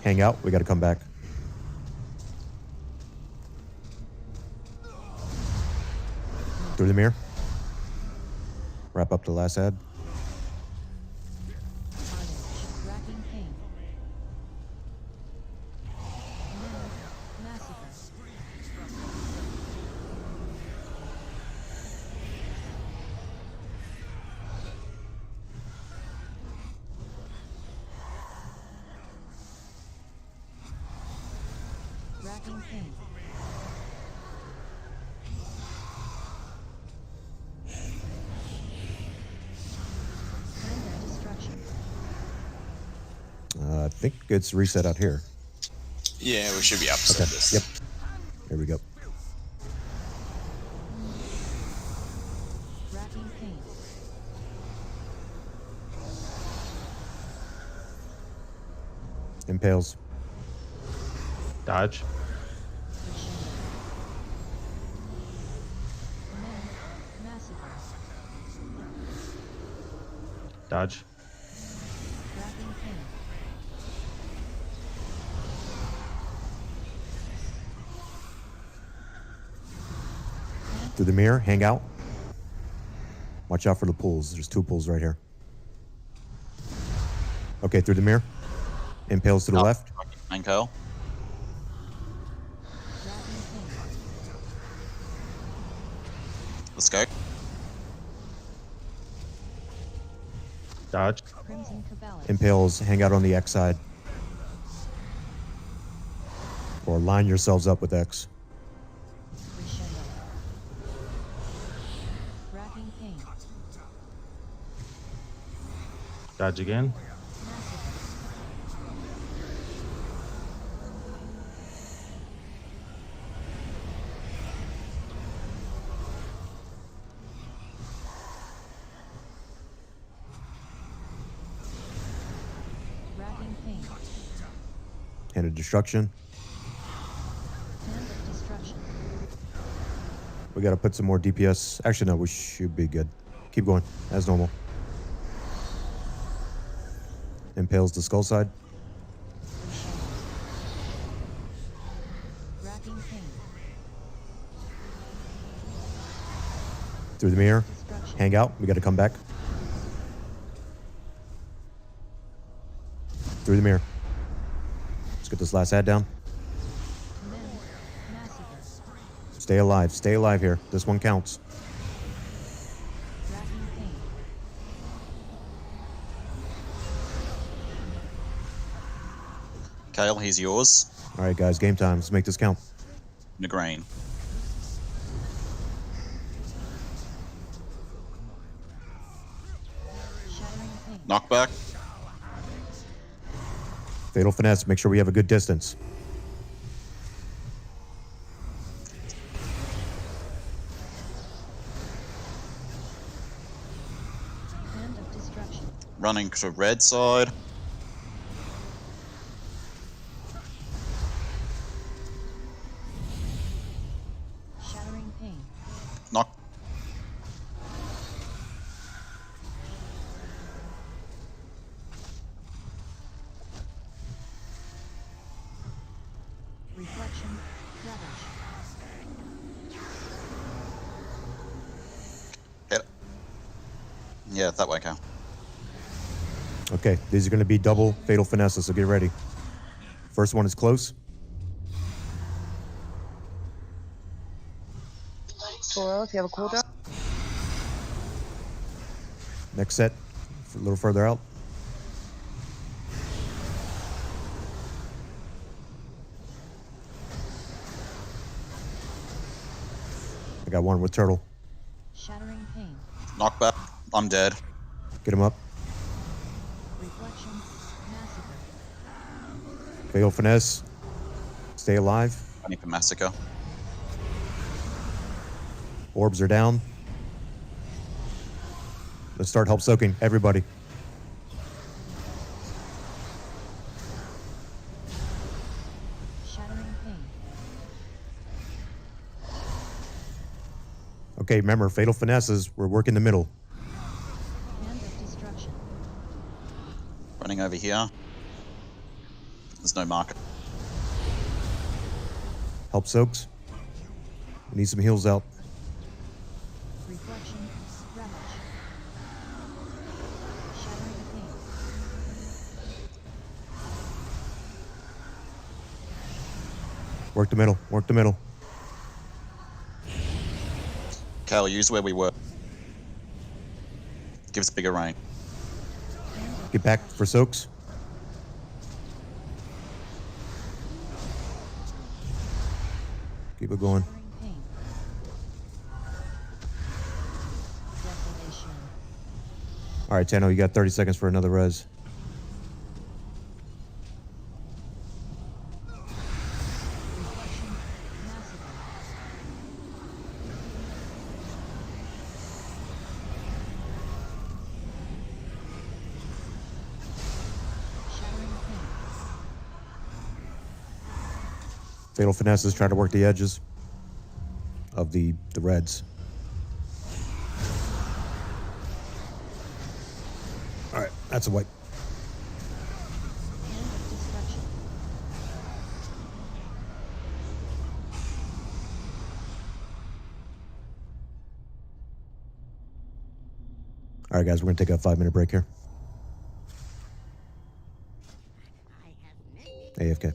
Hang out. We gotta come back. Through the mirror. Wrap up the last ad. Carnage. Racking pain. Massacre. Racking pain. Hand of destruction. I think it's reset out here. Yeah, we should be opposite Okay. this. Yep. There we go. Racking pain. Impales. Dodge. Crescendo. Massacre. Dodge. Racking pain. Through the mirror. Hang out. Watch out for the pools. There's 2 pools right here. Okay, through the mirror. Impales to the left. Main curl. Racking pain. Let's go. Dodge. Crimson Caballus. Impales. Hang out on the X side. Or line yourselves up with X. Crescendo. Racking pain. Dodge again. Massacre. Racking pain. Hand of destruction. Hand of destruction. We gotta put some more DPS. Actually, no, we should be good. Keep going, as normal. Impales the skull side. Racking pain. Through the mirror. Destruction. Hang out. We gotta come back. Through the mirror. Let's get this last ad down. Massacre. Stay alive. Stay alive here. This one counts. Racking pain. Kale, he's yours. All right, guys, game time. Let's make this count. Nagrain. Shattering pain. Knockback. Fatal finesse. Make sure we have a good distance. Hand of destruction. Running to red side. Shattering pain. Knock. Reflection. Ravage. Hit it. Yeah, that way, Kale. Okay, these are going to be double fatal finesses, so get ready. First one is close. Soil, if you have a cooldown. Next set, a little further out. I got one with turtle. Shattering pain. Knockback. I'm dead. Get him up. Reflection. Massacre. Fatal finesse. Stay alive. I need for massacre. Orbs are down. Let's start help soaking. Everybody. Shattering pain. Okay, remember, fatal finesses, we're working the middle. Hand of destruction. Running over here. There's no marker. Help soaks. We need some heals out. Reflection. Ravage. Shattering pain. Work the middle. Work the middle. Kale, use where we were. Give us bigger range. Get back for soaks. Keep it going. Shattering pain. Desolation. All right, Tano, you got 30 seconds for another res. Reflection. Massacre. Shattering pain. Fatal finesses, try to work the edges of the reds. All right, that's a wipe. Hand of destruction. All right, guys, we're going to take a 5-minute break here. AFK.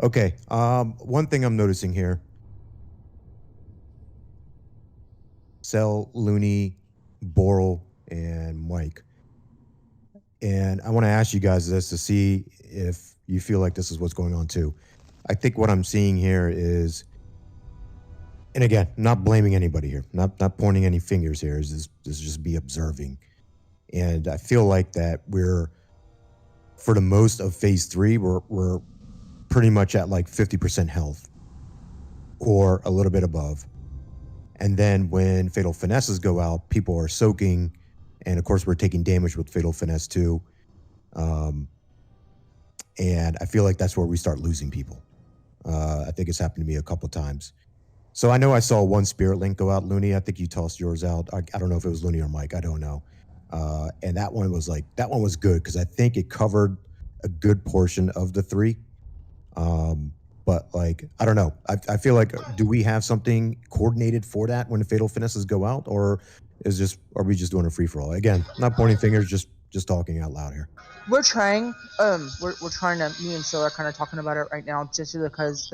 Okay. One thing I'm noticing here. Cell, Looney, Boral, and Mike. And I want to ask you guys this to see if you feel like this is what's going on too. I think what I'm seeing here is, and again, not blaming anybody here, not pointing any fingers here, is just be observing. And I feel like that we're, for the most of phase 3, we're pretty much at like 50% health or a little bit above. And then when Fatal Finesses go out, people are soaking, and of course we're taking damage with Fatal Finesse too. And I feel like that's where we start losing people. I think it's happened to me a couple times. So I know I saw one Spirit Link go out, Looney. I think you tossed yours out. I don't know if it was Looney or Mike. I don't know. And that one was good because I think it covered a good portion of the 3. But like, I don't know. I feel like, do we have something coordinated for that when the Fatal Finesses go out, or are we just doing a free for all? Again, not pointing fingers, just talking out loud here. We're trying. We're trying to. Me and Sil are kind of talking about it right now, just because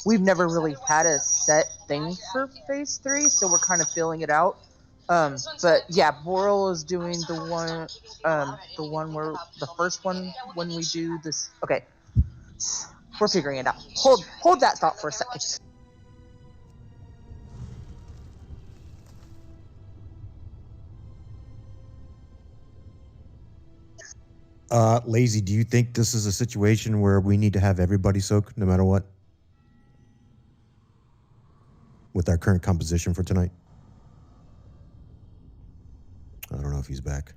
we've never really had a set thing for phase 3, so we're kind of feeling it out. But yeah, Boral is doing the one where the first one when we do this. Okay, we're figuring it out. Hold that thought for a second. Lazy, do you think this is a situation where we need to have everybody soak no matter what? With our current composition for tonight? I don't know if he's back.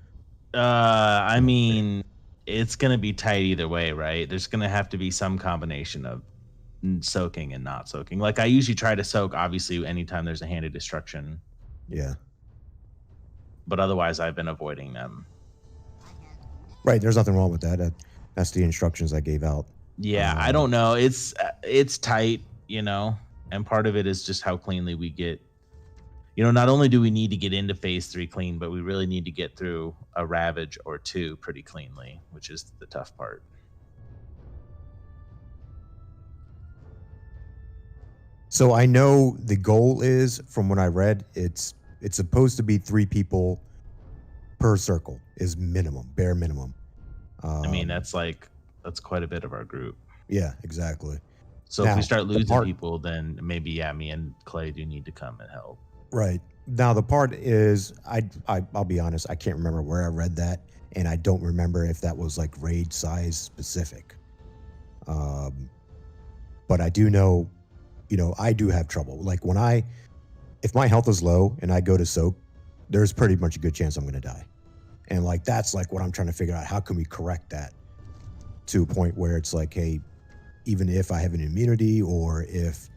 I mean, it's going to be tight either way, right? There's going to have to be some combination of soaking and not soaking. Like, I usually try to soak, obviously, anytime there's a Hand of Destruction. Yeah. But otherwise, I've been avoiding them. Right, there's nothing wrong with that. That's the instructions I gave out. Yeah, I don't know. It's tight, and part of it is just how cleanly we get. Not only do we need to get into phase 3 clean, but we really need to get through a Ravage or 2 pretty cleanly, which is the tough part. So I know the goal is, from what I read, it's supposed to be 3 people per circle is minimum, bare minimum. I mean, that's quite a bit of our group. Yeah, exactly. So if we start losing people, then maybe, me and Clay do need to come and help. Right. Now, the part is, I'll be honest, I can't remember where I read that, and I don't remember if that was like raid size specific. But I do know, I do have trouble. Like if my health is low and I go to soak, there's pretty much a good chance I'm going to die. And like, that's like what I'm trying to figure out. How can we correct that to a point where it's like, hey, even if I have an immunity, or if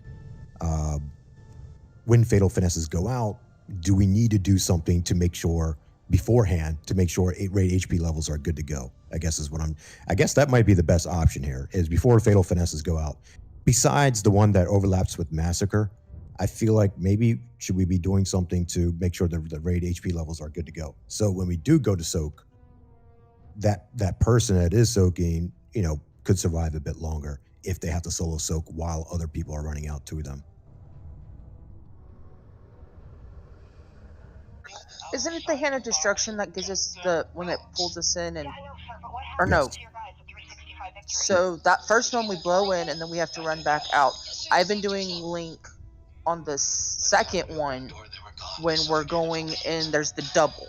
when Fatal Finesses go out, do we need to do something to make sure beforehand to make sure raid HP levels are good to go? I guess that might be the best option here, is before Fatal Finesses go out. Besides the one that overlaps with Massacre, I feel like maybe should we be doing something to make sure that the raid HP levels are good to go. So when we do go to soak, that person that is soaking, could survive a bit longer if they have to solo soak while other people are running out to them. Isn't it the Hand of Destruction that gives us the one that pulls us in or no? So that first one we blow in and then we have to run back out. I've been doing Link on the second one when we're going in. There's the double.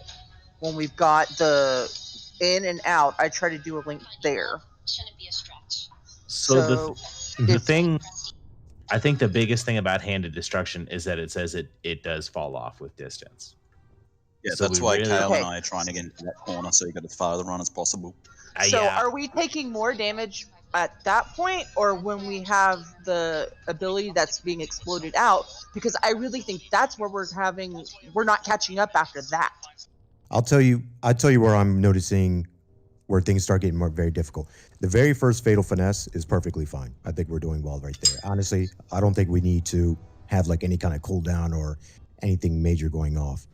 When we've got the in and out, I try to do a Link there. So the thing, I think the biggest thing about Hand of Destruction is that it says it does fall off with distance. Yeah, so that's why Kale and I are trying to get into that corner so you get as far the run as possible. So are we taking more damage at that point, or when we have the ability that's being exploded out? Because I really think that's where we're not catching up after that. I'll tell you where I'm noticing where things start getting very difficult. The very first Fatal Finesse is perfectly fine. I think we're doing well right there. Honestly, I don't think we need to have like any kind of cooldown or anything major going off.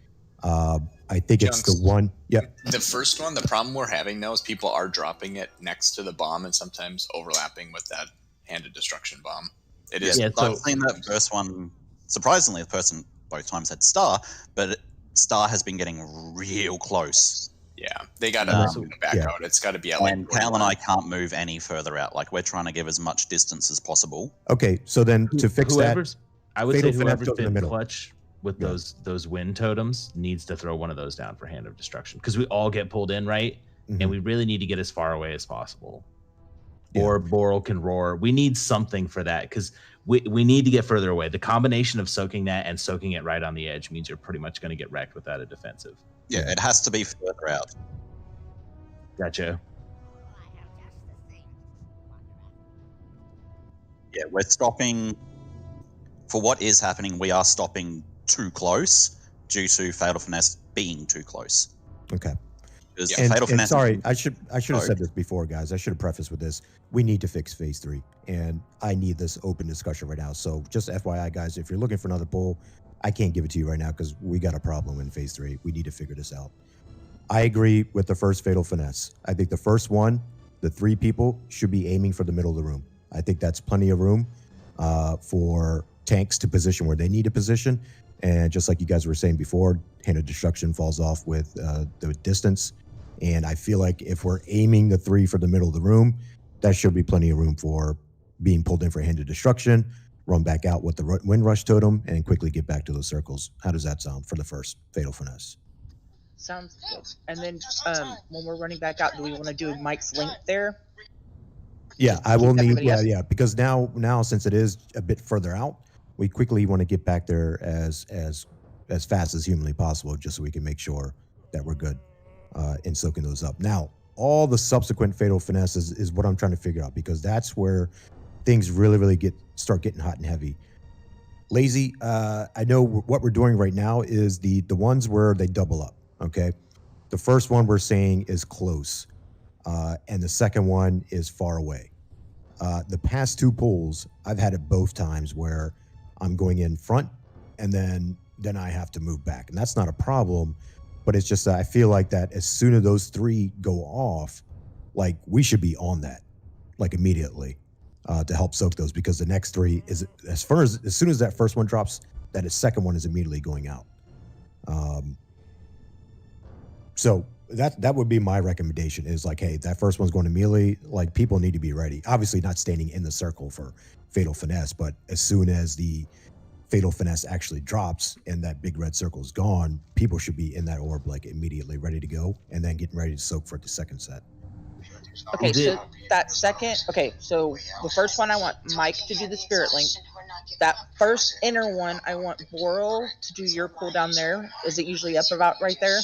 I think it's the one. Yeah. The first one, the problem we're having now is people are dropping it next to the bomb and sometimes overlapping with that Hand of Destruction bomb. It Yeah, is. Yeah, I've so- seen that first one. Surprisingly, the person both times had Star, but Star has been getting real close. Yeah, they got Um, to back yeah. out. It's got to be at like. And Cal and 41. I can't move any further out. Like, we're trying to give as much distance as possible. Okay, so then to fix that, whoever's, I would Fatal say Finesse whoever's goes in the been middle. clutch with Yeah. those wind totems needs to throw one of those down for Hand of Destruction, because we all get pulled in, right? Mhm. And we really need to get as far away as possible. Yeah. Or Boral can roar. We need something for that, because we need to get further away. The combination of soaking that and soaking it right on the edge means you're pretty much going to get wrecked without a defensive. Yeah, it has to be further out. Gotcha. Yeah, we're stopping. For what is happening, we are stopping too close due to Fatal Finesse being too close. okay. Because Yeah. Fatal And Finesse. sorry, I should have Sorry. said this before, guys. I should have prefaced with this. We need to fix phase 3, and I need this open discussion right now. So just FYI, guys, if you're looking for another pull, I can't give it to you right now because we got a problem in phase 3. We need to figure this out. I agree with the first Fatal Finesse. I think the first one, the 3 people should be aiming for the middle of the room. I think that's plenty of room for tanks to position where they need to position. And just like you guys were saying before, Hand of Destruction falls off with the distance. And I feel like if we're aiming the 3 for the middle of the room, that should be plenty of room for being pulled in for Hand of Destruction, run back out with the Wind Rush Totem, and quickly get back to those circles. How does that sound for the first Fatal Finesse? Sounds good. And then when we're running back out, do we want to do Mike's link there? Yeah, I will Keep need. everybody Yeah, up. because now since it is a bit further out, we quickly want to get back there as fast as humanly possible, just so we can make sure that we're good in soaking those up. Now, all the subsequent Fatal Finesses is what I'm trying to figure out, because that's where things really start getting hot and heavy. Lazy, I know what we're doing right now is the ones where they double up. Okay, the first one we're saying is close. And the second one is far away. The past 2 pulls, I've had it both times where I'm going in front and then I have to move back. And that's not a problem, but it's just that I feel like that as soon as those 3 go off, like we should be on that, like immediately to help soak those, because the next 3 is as soon as that first one drops, that second one is immediately going out. So that would be my recommendation, is like, hey, that first one's going to melee. Like, people need to be ready. Obviously not standing in the circle for Fatal Finesse, but as soon as the Fatal Finesse actually drops and that big red circle is gone, people should be in that orb like immediately ready to go, and then getting ready to soak for the second set. Okay, so that second, so the first one I want Mike to do the Spirit Link. That first inner one, I want Boral to do your cooldown there. Is it usually up about right there?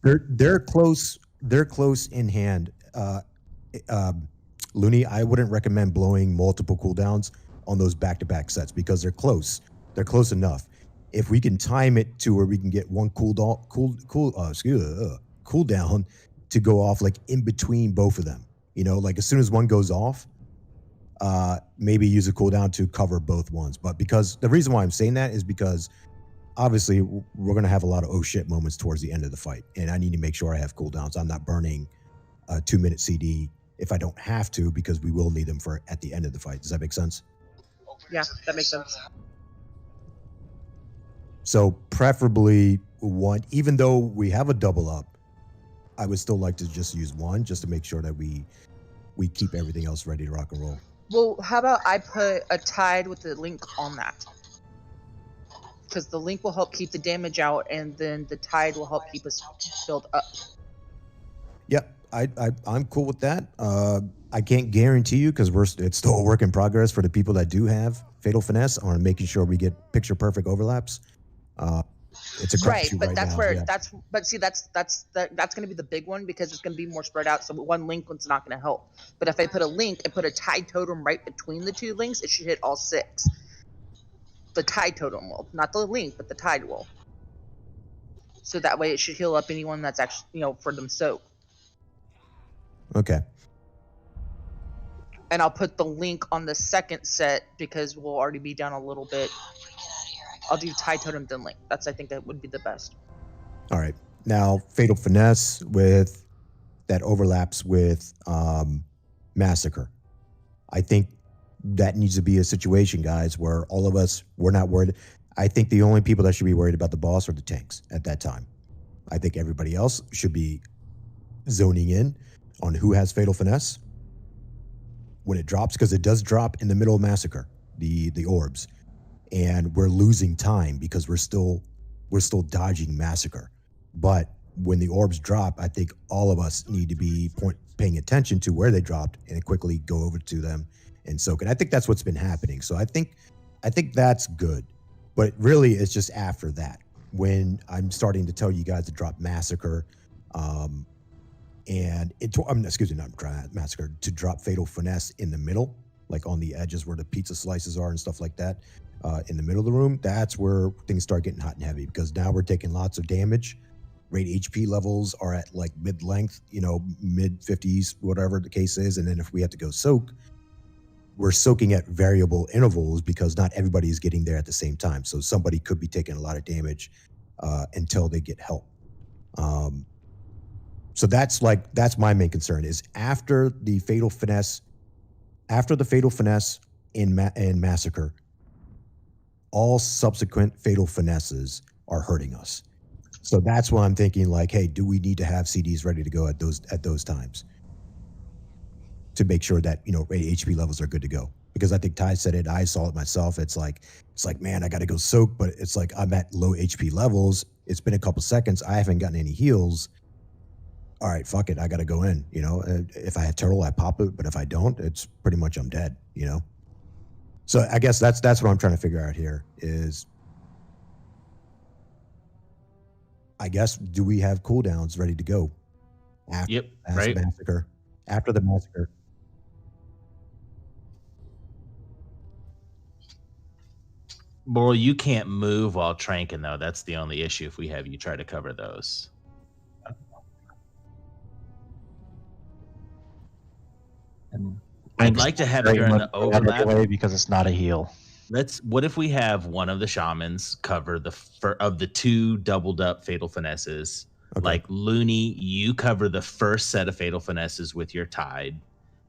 They're close. They're close in hand. Looney, I wouldn't recommend blowing multiple cooldowns on those back-to-back sets because they're close. They're close enough. If we can time it to where we can get one cooldown to go off like in between both of them, you know, like as soon as one goes off, maybe use a cooldown to cover both ones. But because the reason why I'm saying that is because obviously we're going to have a lot of oh shit moments towards the end of the fight, and I need to make sure I have cooldowns. I'm not burning a 2-minute CD if I don't have to, because we will need them for at the end of the fight. Does that make sense? Yeah, that makes sense. So preferably one, even though we have a double up, I would still like to just use one, just to make sure that we keep everything else ready to rock and roll. Well, how about I put a tide with the link on that? Because the link will help keep the damage out, and then the tide will help keep us filled up. Yep, I'm cool with that. I can't guarantee you, because it's still a work in progress for the people that do have Fatal Finesse on making sure we get picture perfect overlaps. It's a Right, crapshoot but right that's now, where yeah. that's going to be the big one, because it's going to be more spread out. So one link one's not going to help. But if I put a link and put a tide totem right between the 2 links, it should hit all 6. The tide totem will, not the link, but the tide will. So that way it should heal up anyone that's actually, for them soak. Okay. And I'll put the link on the second set because we'll already be down a little bit. I'll do tide totem then link. I think that would be the best. All right. Now, Fatal Finesse with that overlaps with Massacre. I think that needs to be a situation, guys, where all of us, we're not worried. I think the only people that should be worried about the boss are the tanks at that time. I think everybody else should be zoning in on who has Fatal Finesse when it drops, because it does drop in the middle of Massacre, the orbs, and we're losing time because we're still dodging Massacre. But when the orbs drop, I think all of us need to be paying attention to where they dropped and quickly go over to them and soak it. I think that's what's been happening. So I think that's good. But really, it's just after that when I'm starting to tell you guys to drop Massacre, and excuse me, not Massacre, to drop Fatal Finesse in the middle, like on the edges where the pizza slices are and stuff like that, in the middle of the room. That's where things start getting hot and heavy, because now we're taking lots of damage. Rate HP levels are at like mid-length, mid 50s, whatever the case is. And then if we have to go soak, we're soaking at variable intervals because not everybody is getting there at the same time. So somebody could be taking a lot of damage until they get help. So that's my main concern is after the Fatal Finesse in Massacre, all subsequent Fatal Finesses are hurting us. So that's why I'm thinking like, hey, do we need to have CDs ready to go at those times to make sure that rate HP levels are good to go? Because I think Ty said it, I saw it myself. It's like, man, I got to go soak, but it's like I'm at low HP levels. It's been a couple seconds. I haven't gotten any heals. All right, fuck it. I got to go in. If I have turtle, I pop it, but if I don't, it's pretty much I'm dead. So I guess that's what I'm trying to figure out here is, I guess, do we have cooldowns ready to go after Massacre? After the Massacre. Boral, you can't move while tranking, though. That's the only issue if we have you try to cover those. I'd like to have it during the overlap because it's not a heal. What if we have one of the shamans cover of the two doubled up Fatal Finesses? Okay. Like Looney, you cover the first set of Fatal Finesses with your Tide,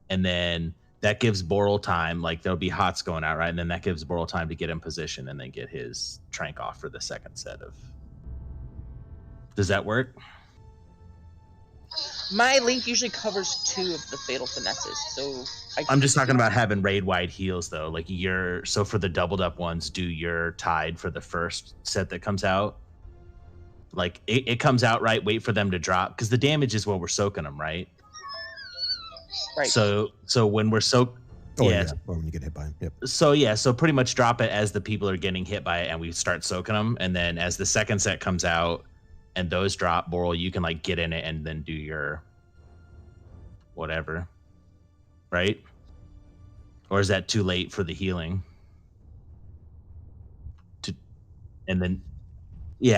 and then that gives Boral time. Like there'll be hots going out, right? And then that gives Boral time to get in position and then get his trank off for the second set of. Does that work? My link usually covers 2 of the Fatal Finesses, so I'm just talking about having raid wide heals though. Like so for the doubled up ones, do your Tide for the first set that comes out. Like it comes out right. Wait for them to drop because the damage is while we're soaking them, right? Right. So when we're or when you get hit by him. Yep. So pretty much drop it as the people are getting hit by it, and we start soaking them, and then as the second set comes out. And those drop, Boral, you can like get in it and then do your whatever, right? Or is that too late for the healing? And then,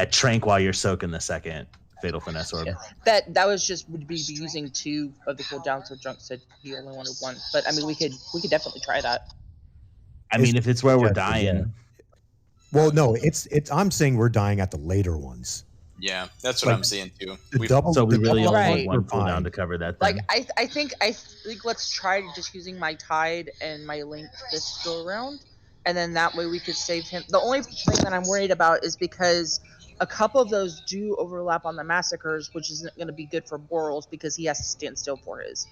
trank while you're soaking the second Fatal Finesse orb. Yeah, that was just would be using 2 of the cooldowns. So Junk said he only wanted 1, but I mean we could definitely try that. I mean, if it's where we're dying. Well, no, it's. I'm saying we're dying at the later ones. Yeah, that's what I'm seeing too. We really only want 1 cooldown to cover that. Like I think let's try just using my Tide and my Link this go around, and then that way we could save him. The only thing that I'm worried about is because a couple of those do overlap on the Massacres, which isn't going to be good for Borals because he has to stand still for his.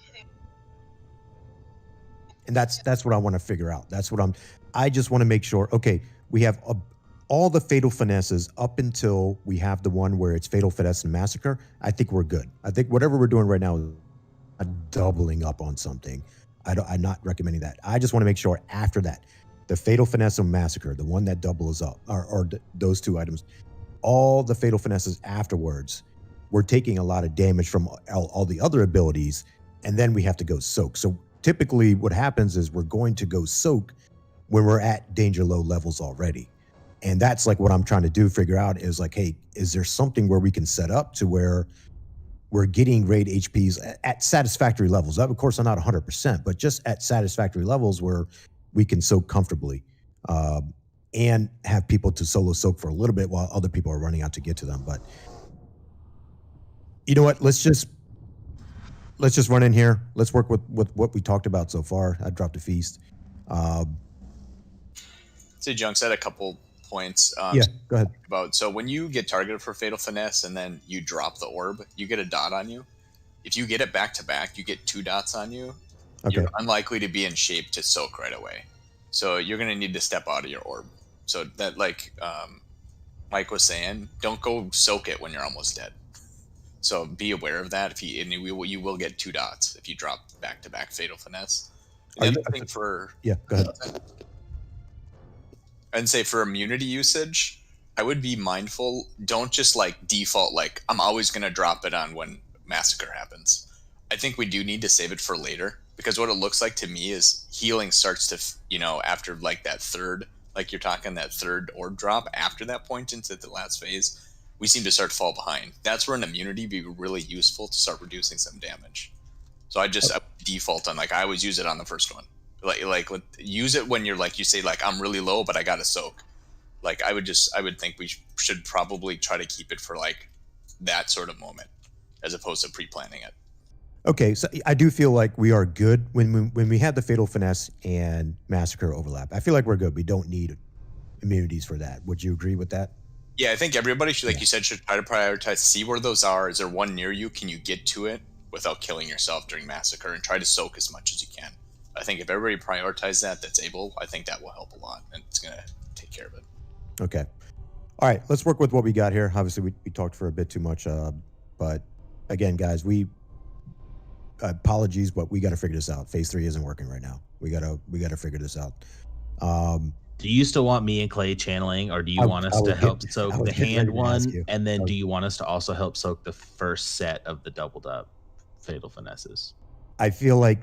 And that's what I want to figure out. I just want to make sure. Okay, we have all the Fatal Finesses up until we have the one where it's Fatal Finesse and Massacre. I think we're good. I think whatever we're doing right now is doubling up on something. I'm not recommending that. I just want to make sure after that, the Fatal Finesse and Massacre, the one that doubles up, or those 2 items, all the Fatal Finesses afterwards, we're taking a lot of damage from all the other abilities, and then we have to go soak. So typically what happens is we're going to go soak when we're at danger low levels already. And that's like what I'm trying to do, figure out is like, hey, is there something where we can set up to where we're getting raid HPs at satisfactory levels? Of course, I'm not 100%, but just at satisfactory levels where we can soak comfortably and have people to solo soak for a little bit while other people are running out to get to them. But you know what? Let's let's just run in here. Let's work with what we talked about so far. I dropped a feast. Say Junks had a couple points. Yeah, go ahead. So when you get targeted for Fatal Finesse and then you drop the orb, you get a dot on you. If you get it back to back, you get 2 dots on you. Okay. You're unlikely to be in shape to soak right away. So you're going to need to step out of your orb. So that, like Mike was saying, don't go soak it when you're almost dead. So be aware of that. If you will get 2 dots if you drop back to back Fatal Finesse. The other thing for go ahead. And say for immunity usage, I would be mindful. Don't just like default like I'm always going to drop it on when Massacre happens. I think we do need to save it for later, because what it looks like to me is healing starts to, after like that third, like you're talking that third orb drop after that point into the last phase, we seem to start to fall behind. That's where an immunity be really useful to start reducing some damage. So I would default on like I always use it on the first one. Like use it when you're like you say like I'm really low but I gotta soak. Like I would think we should probably try to keep it for like that sort of moment as opposed to pre-planning it. Okay, so I do feel like we are good when we have the Fatal Finesse and Massacre overlap. I feel like we're good. We don't need immunities for that. Would you agree with that? Yeah, I think everybody should, like you said, should try to prioritize, see where those are. Is there one near you? Can you get to it without killing yourself during Massacre, and try to soak as much as you can. I think if everybody prioritizes that's able, I think that will help a lot, and it's going to take care of it. Okay. All right, let's work with what we got here. Obviously, we talked for a bit too much, but again, guys, apologies, but we got to figure this out. Phase 3 isn't working right now. We gotta figure this out. Do you still want me and Clay channeling, or do you want us to help soak the hand one, and then do you want us to also help soak the first set of the doubled up Fatal Finesses? I feel like,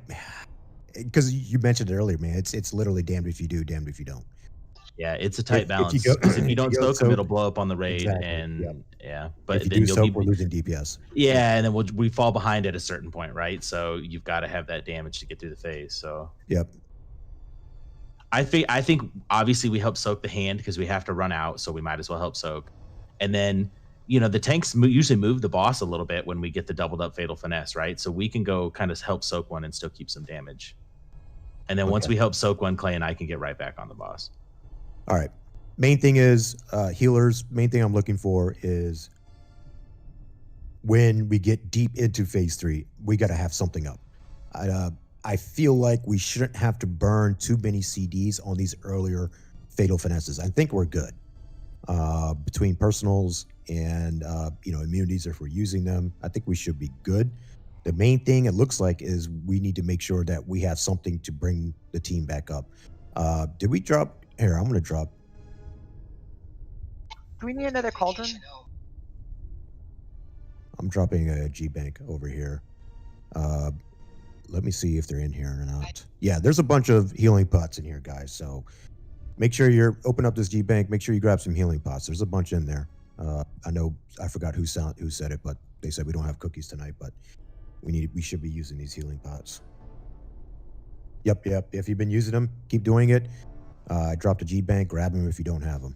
because you mentioned it earlier, man, it's literally damned if you do, damned if you don't. Yeah, it's a tight balance. If you don't soak them, it'll blow up on the raid, and but if you then do soak, we're losing DPS. Yeah, and then we fall behind at a certain point, right? So you've got to have that damage to get through the phase. So yep. I think obviously we help soak the hand because we have to run out, so we might as well help soak. And then the tanks usually move the boss a little bit when we get the doubled up Fatal Finesse, right? So we can go kind of help soak one and still keep some damage. And then once we help soak one, Clay and I can get right back on the boss. All right. Main thing is healers. Main thing I'm looking for is when we get deep into phase 3, we got to have something up. I feel like we shouldn't have to burn too many CDs on these earlier Fatal Finesses. I think we're good between personals and immunities if we're using them. I think we should be good. The main thing it looks like is we need to make sure that we have something to bring the team back up. Did we drop? Here, I'm going to drop. Do we need another cauldron? I'm dropping a G-Bank over here. Let me see if they're in here or not. Yeah, there's a bunch of healing pots in here, guys. So make sure you're open up this G-Bank. Make sure you grab some healing pots. There's a bunch in there. I know I forgot who said it, but they said we don't have cookies tonight, but we should be using these healing pots. Yep. If you've been using them, keep doing it. I dropped a G-Bank. Grab them if you don't have them.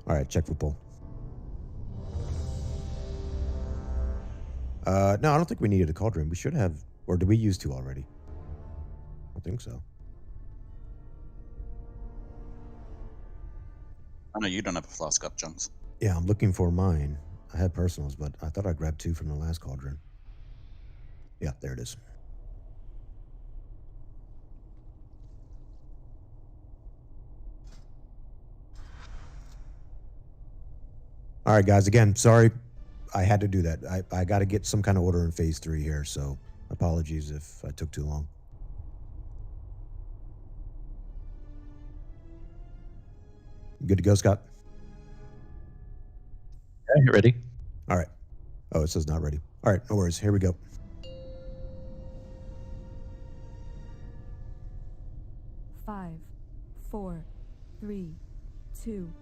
All right, check for pull. No, I don't think we needed a cauldron. We should have, or did we use 2 already? I don't think so. I know you don't have a flask up, Junks. Yeah, I'm looking for mine. I had personals, but I thought I grabbed 2 from the last cauldron. Yeah, there it is. All right, guys. Again, sorry. I had to do that. I got to get some kind of order in phase 3 here, so apologies if I took too long. Good to go, Scott? Yeah, you ready? All right. Oh, it says not ready. All right, no worries. Here we go. Five, 4, 3, 2,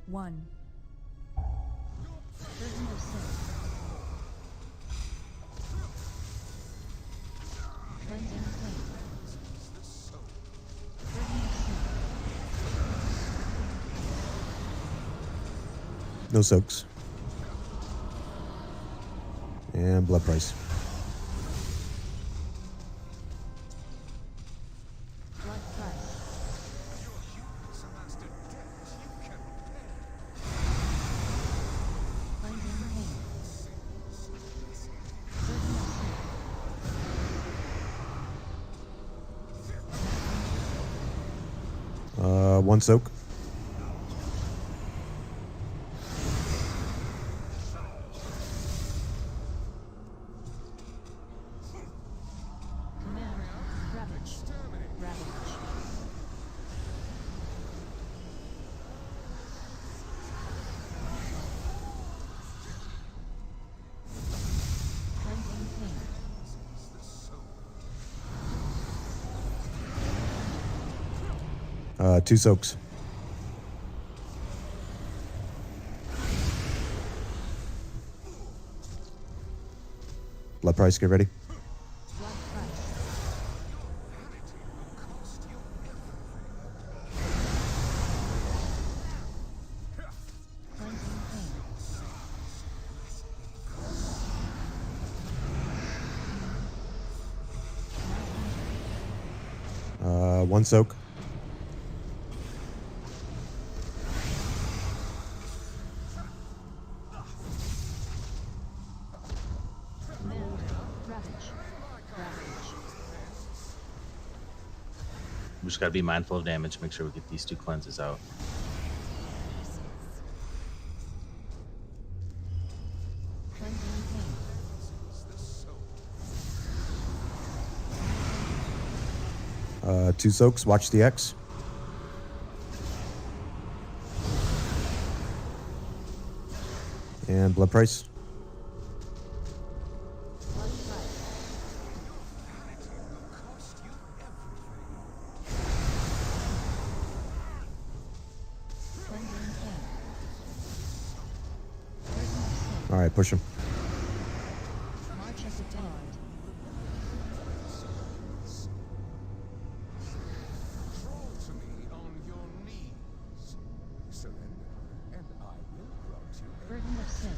1. Curtain of Sin. Cleansing Flame. Curtain of Sin. No soaks. And blood price. Blood price. Cleansing pain. Burden of sin. One soak. Command. Ravage. Ravage. Cleansing pain. Two soaks. Blood price, get ready. Blood price. Cleansing pain. One soak. Command. Ravage. Ravage. We just gotta be mindful of damage. Make sure we get these two cleanses out. Cleansing pain. Two soaks. Watch the X. And blood price. Blood price. Cleansing pain. Burden of sin. All right, push him. March of the Damned. Crawl to me on your knees. Surrender, and I will grant you a Burden of sin.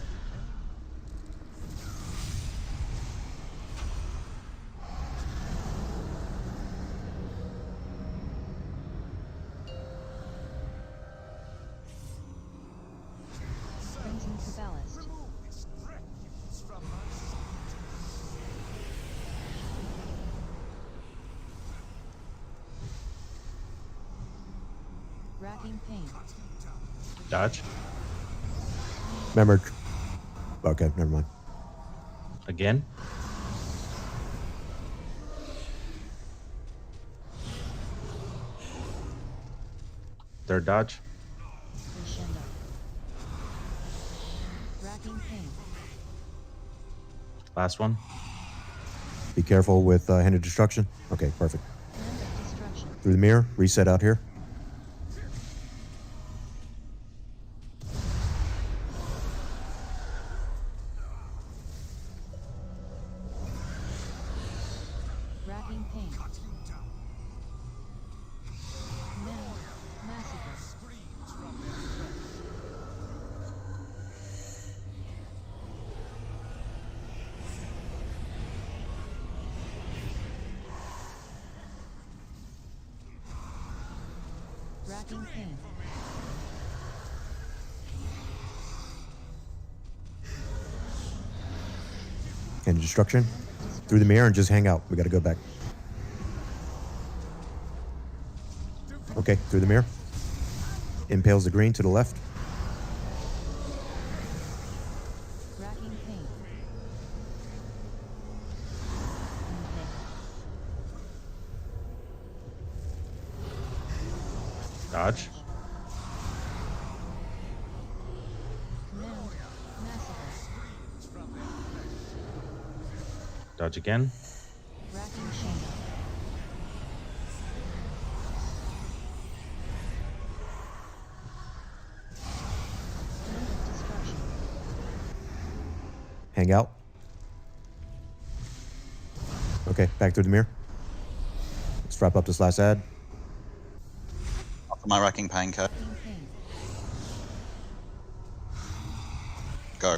Cleansing to ballast. remove this refuse from my sight. Racking pain. Dodge. Remember. Okay, never mind. Again. Third dodge. Crescendo. Racking pain. Last one. Be careful with hand of destruction. Okay, perfect. Hand of destruction. Through the mirror. Reset out here. Racking pain. Command. Massacre. Racking pain. Hand of destruction. Through the mirror and just hang out. We got to go back. Okay, through the mirror. Impales the green to the left. Racking pain. Dodge. Command. Massacre. Dodge again. Racking chain. Hand of destruction. Hang out. Okay, back through the mirror. Let's wrap up this last ad. After my racking pain code. Racking pain. Go.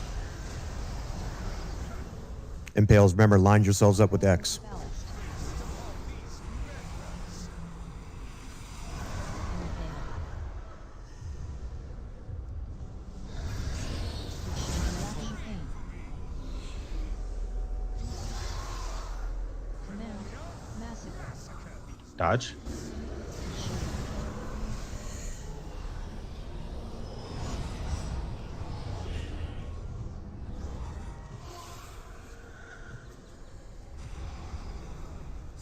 Impales, remember, line yourselves up with X. Ballast. Racking pain. Command. Massacre. Dodge.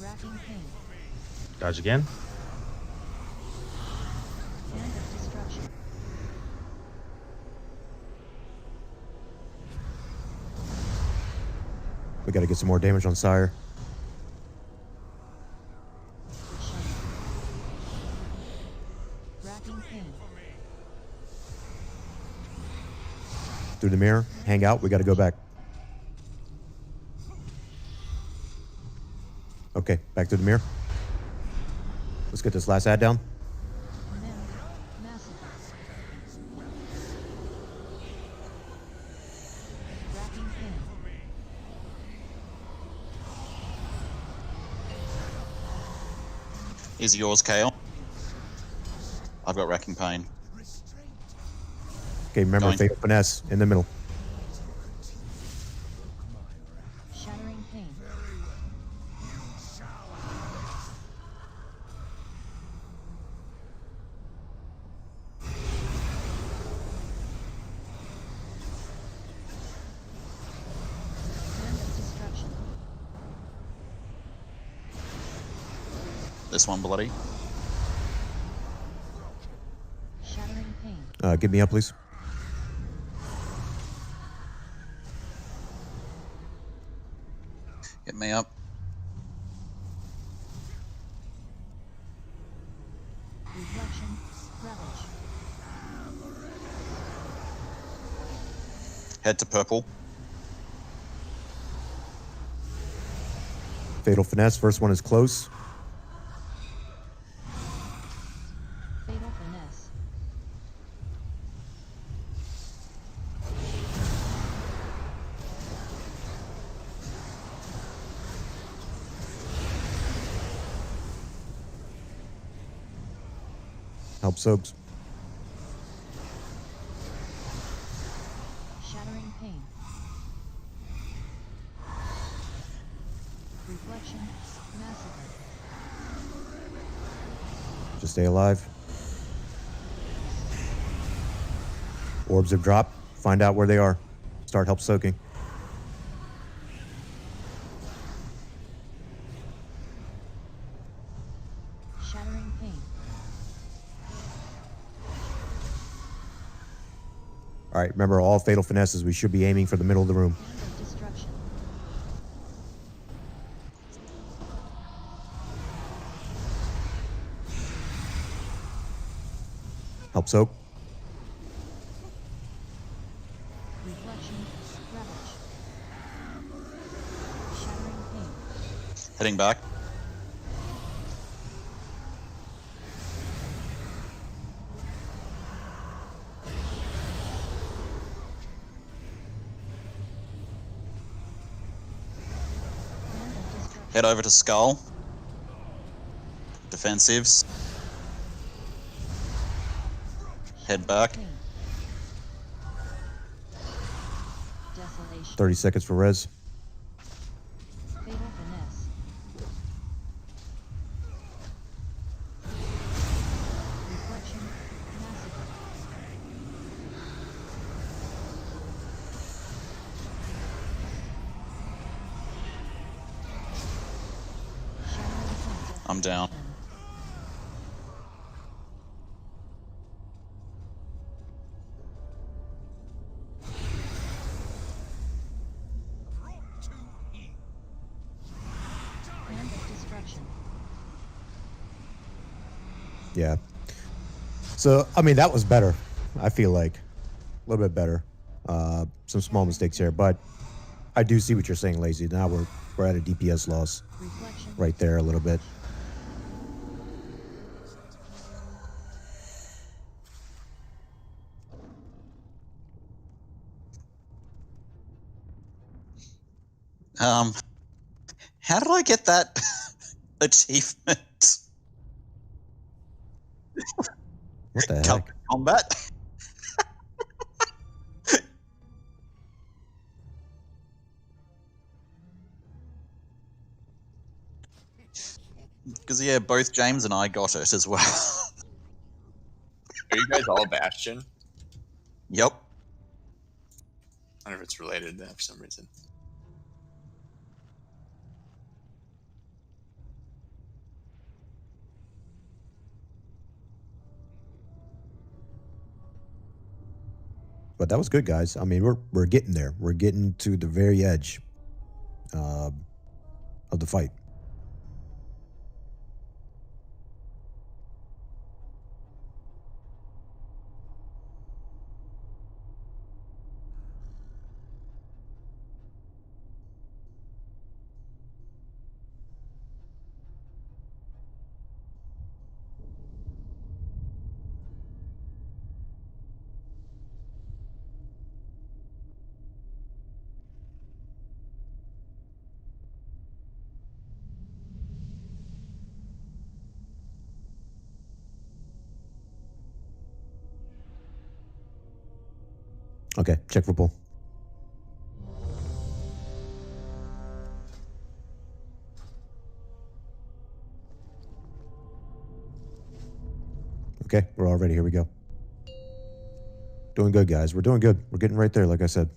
Racking pain. Dodge again. Hand of destruction. We got to get some more damage on Sire. Racking pain. Through the mirror. Hang out. We got to go back. Okay, back to the mirror. Let's get this last ad down. Command. Massacre. Racking pain. Is yours, Kale? I've got racking pain. Okay, remember, Going. Fatal Finesse in the middle. Shattering pain. Hand of destruction. This one bloody. Shattering pain. Get me up, please. Get me up. Reflection. Ravage. Head to purple. Fatal Finesse. First one is close. Fatal finesse. Help soaks. Shattering pain. Reflection. Massacre. Just stay alive. Orbs have dropped. Find out where they are. Start help soaking. Shattering pain. All right, remember, all Fatal Finesses, we should be aiming for the middle of the room. Hand of destruction. Help soak. Reflection. Ravage. Shattering pain. Heading back. Hand of destruction. Head over to Skull. Defensives. Head back. Pain. Desolation. 30 seconds for res. Fatal finesse. Reflection. Massacre. Shattering pain. I'm down. Hand of destruction. Yeah. So, I mean, that was better. I feel like a little bit better. Some small mistakes here, but I do see what you're saying, Lazy. Now we're at a DPS loss Reflection. right there a little bit. How did I get that achievement? What the heck? Combat? Because, yeah, both James and I got it as well. Are you guys all Bastion? Yep. I wonder if it's related to that for some reason. But that was good, guys. I mean, we're getting there. We're getting to the very edge of the fight. Okay, check for pull. Okay, we're all ready. Here we go. Doing good, guys. We're doing good. We're getting right there, like I said.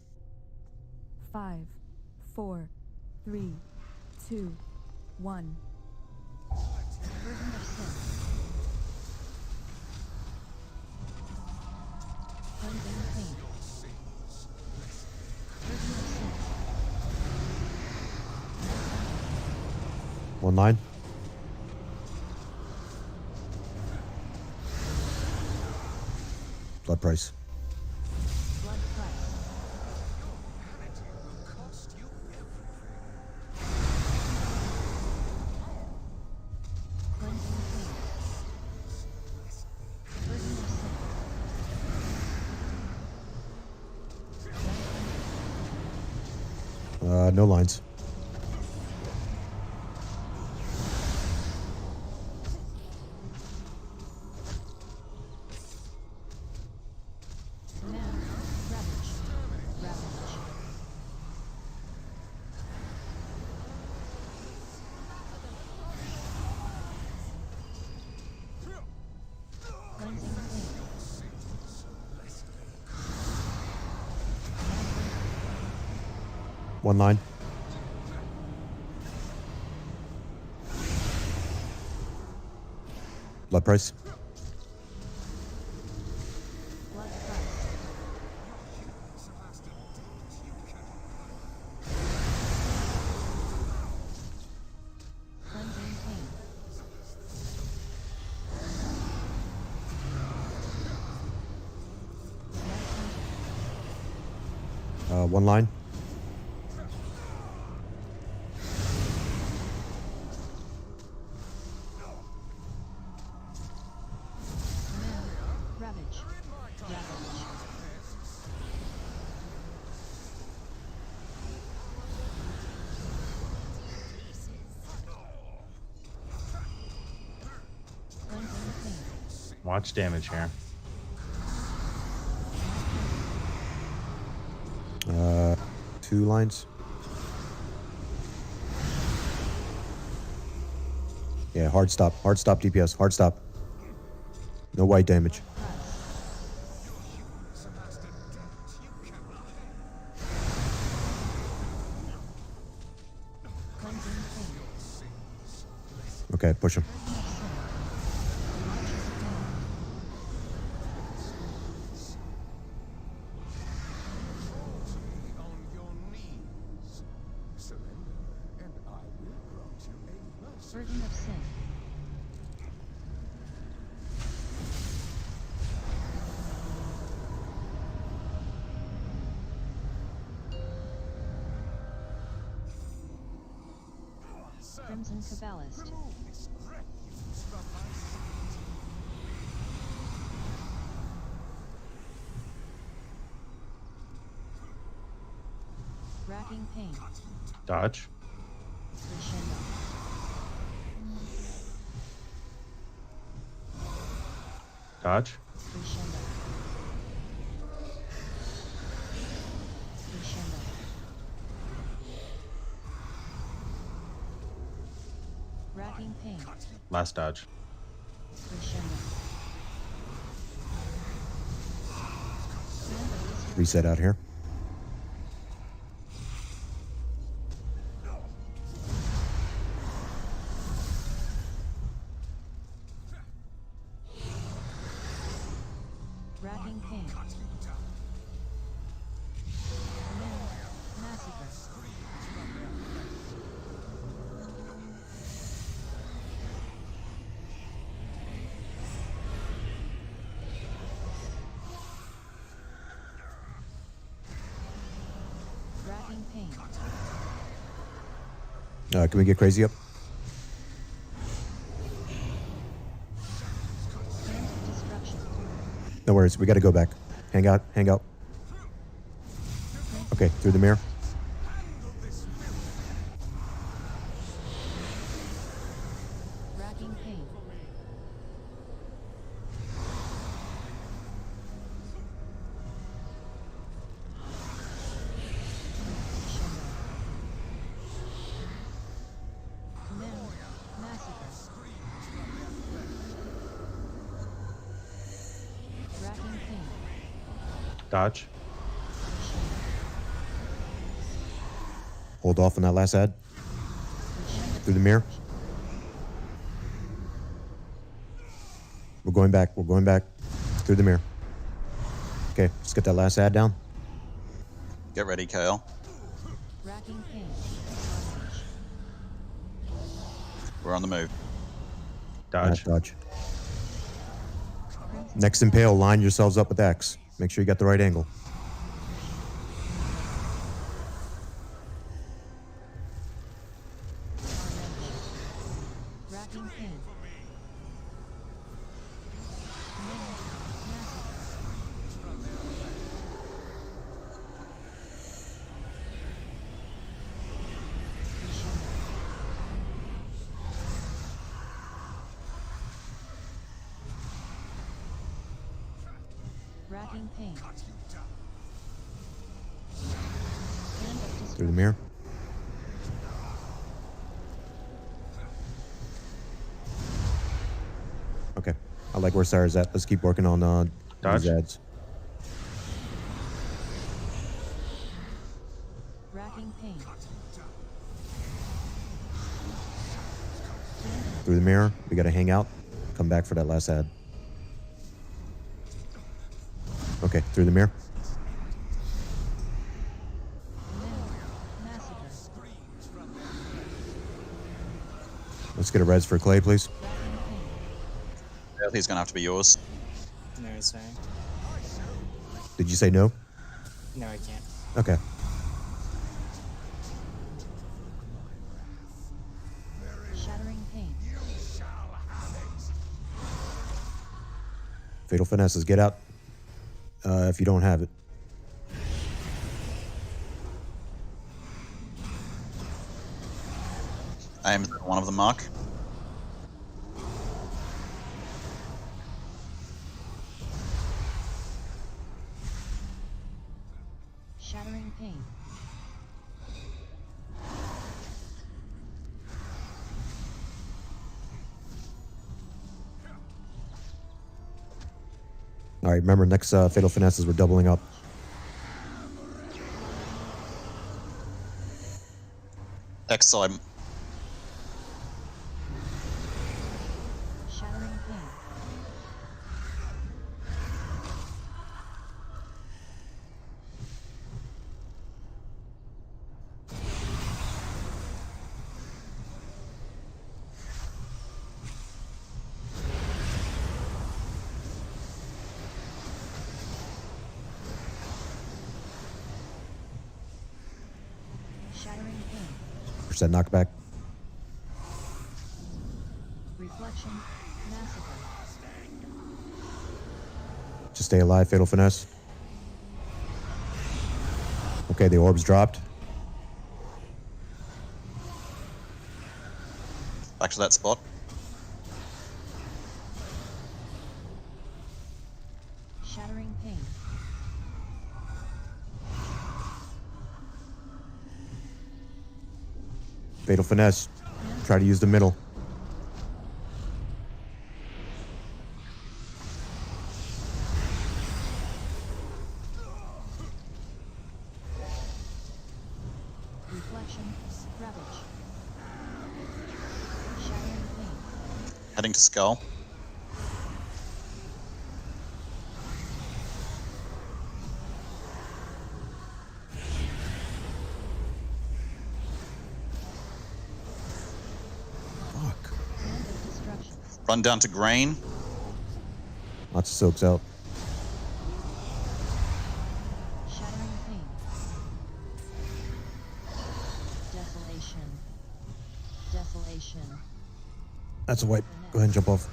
5, 4, 3, 2, 1. Version of Sin. Cleansing Clean. Version of Sin. 1-9. Blood price. Blood Price. Cleansing Clean. Version of Sin. No lines. Command. Ravage. Ravage. Cleansing Clean. 1-9. Blood price. Blood Price. Cleansing Clean. 1 line. Command. Ravage. Ravage. Cleansing Clean. Watch damage here. 2 lines. Yeah, hard stop DPS, hard stop. No white damage. Cleansing Clean. Okay, push him. On your knees. Surrender, and I will grant you a mercy. Version of Sin. Crimson Kabbalist. Racking pain. Dodge. Crescendo. Dodge. Crescendo. Crescendo. Racking pain. Last dodge. Crescendo. Reset out here. Racking pain. Massacre. Racking pain. Can we get crazy up? Destruction. No worries. We got to go back. Hang out. Hang out. Okay, through the mirror. Racking pain. Command. Massacre. Racking pain. Dodge. Hold off on that last ad. Through the mirror. We're going back. We're going back. Through the mirror. Okay, let's get that last ad down. Get ready, KL. Racking pain. We're on the move. Dodge. Dodge. Next impale, line yourselves up with X. Make sure you got the right angle. Racking pain. Racking pain. Through the mirror. Okay. I like where Sarah's at. Let's keep working on Dodge. these ads. Racking pain. Through the mirror. We got to hang out. Come back for that last ad. Okay, through the mirror. Massacre. Let's get a res for Clay, please. He's gonna have to be yours. No, sorry. Did you say no? No, I can't. Okay. Shattering pain. Fatal Finesses, get out. If you don't have it. Aim at one of them, Mark. Shattering pain. All right, remember, next Fatal Finesses, we're doubling up. X side. Shattering pain. Shattering pain. Percent knockback. Reflection. Massacre. Just stay alive, Fatal Finesse. Okay, the orb's dropped. Back to that spot. Shattering pain. Fatal finesse. Try to use the middle. Reflection. Ravage. Shattering pain. Heading to skull. Fuck. Hand of destruction. Run down to grain. Lots of soaks out. Shattering pain. Desolation. Desolation. That's a wipe. Go ahead and jump off.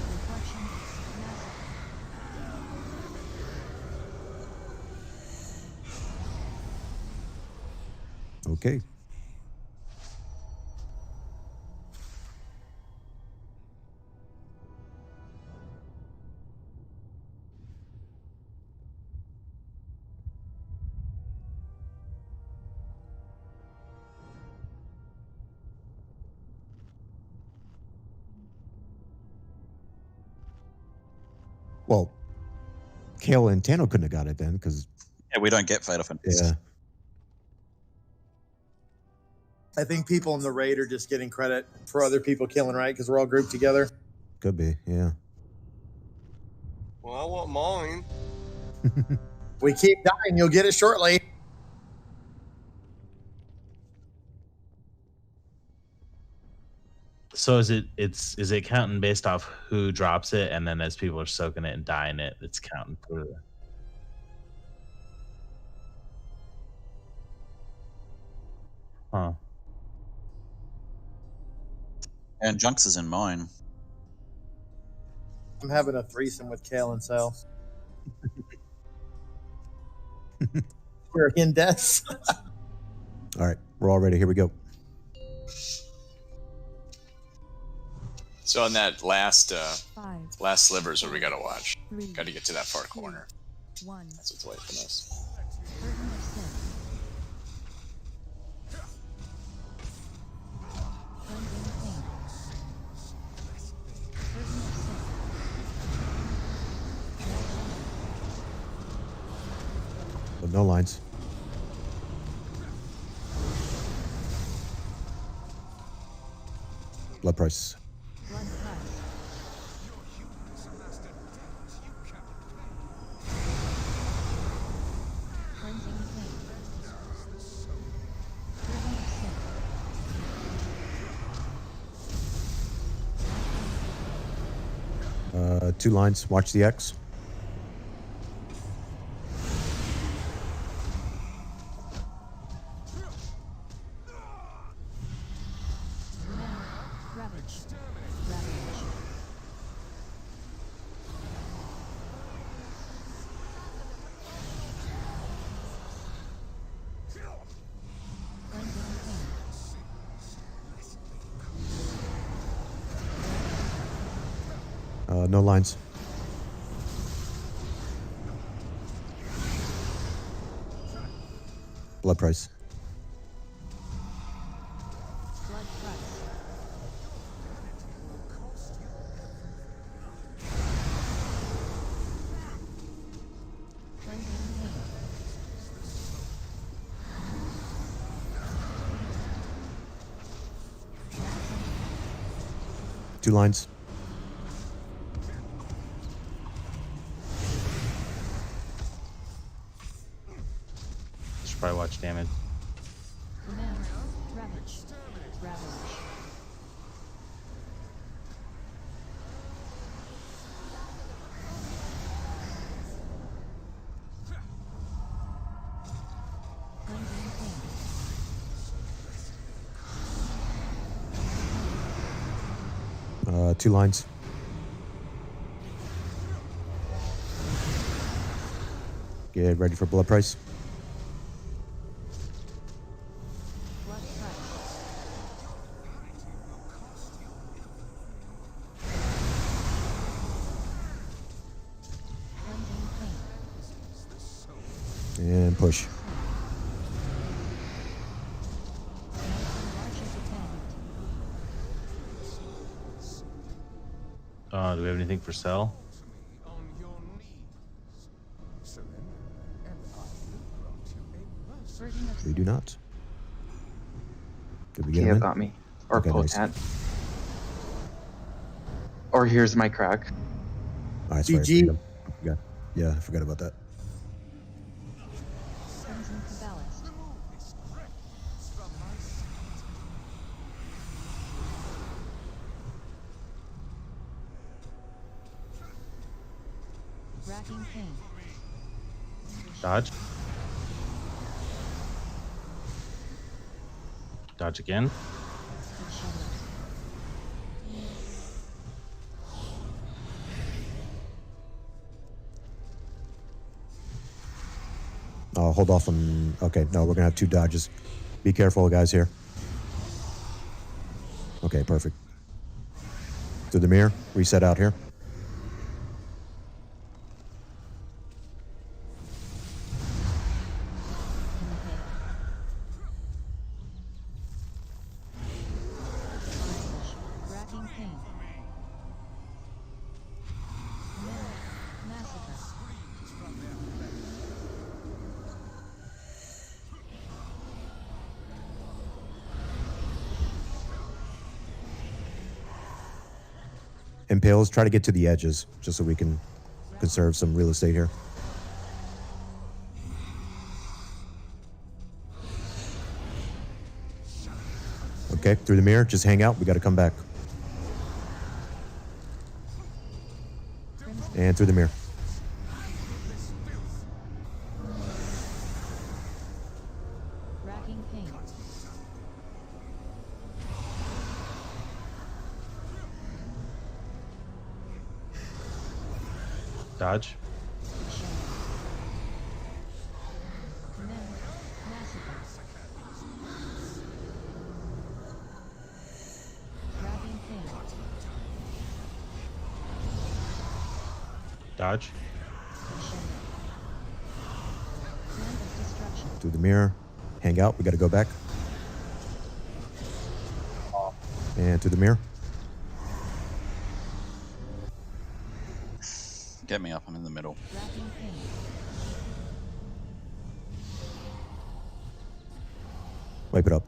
Reflection. Massive. Okay. Well, Kale and Tano couldn't have got it then, because Yeah, we don't get fatal finesse. yeah, I think people in the raid are just getting credit for other people killing, right? Because we're all grouped together. could be. Yeah. Well, I want mine. We keep dying. You'll get it shortly. So is it counting based off who drops it, and then as people are soaking it and dying it, it's counting for the. Huh. And Junks is in mine. I'm having a threesome with Kale and Sal. We're in deaths. All right, we're all ready. Here we go. So on that last 5, last slivers, what we gotta watch? 3, Got to get to that far corner. 1. That's what's waiting for us. Curtain of sin. Cleansing pain. Curtain of sin. But no lines. Blood price. Blood price. Cleansing pain. Curtain of sin. 2 lines. Watch the X. Ravage. Ravage. Cleansing pain. No lines. Blood price. Blood price. Cleansing pain. 2 lines. Should probably watch damage. Command. Ravage. Ravage. Cleansing pain. 2 lines. Get ready for blood price. And push. Do we have anything for sell? On your knees. Surrender, and I will grant you a mercy. We do not. Did we get Kia him in? got me. Or Okay, nice. Potat. Or here's my crack. Oh, that's right. GG. I forgot. Yeah, I forgot about that. Crimson Cabalist. Racking pain. Dodge. Dodge again. I'll hold off on. Okay, no, we're gonna have 2 dodges. Be careful, guys. Here. Okay, perfect. Through the mirror. Reset out here. Racking pain. Massacre. Impales. Try to get to the edges, just so we can conserve some real estate here. Okay, through the mirror. Just hang out. We got to come back. And through the mirror. Racking pain. Dodge. Massacre. Racking pain. Dodge. Hand of destruction. Through the mirror. Hang out. We got to go back. And through the mirror. Get me up. I'm in the middle. Racking pain. Wipe it up.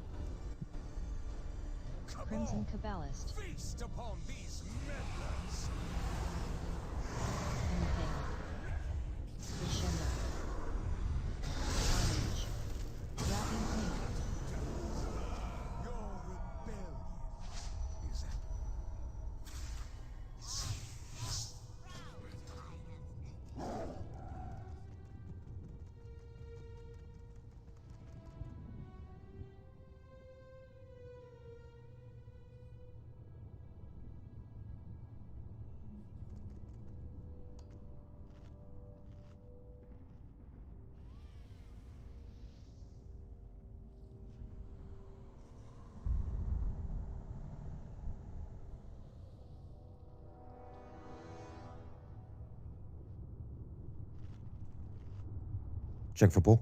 Crimson Cabalist. Feast upon these meddlers. Impale. Crescendo. Carnage. Racking pain. Your rebellion is at Check for pull.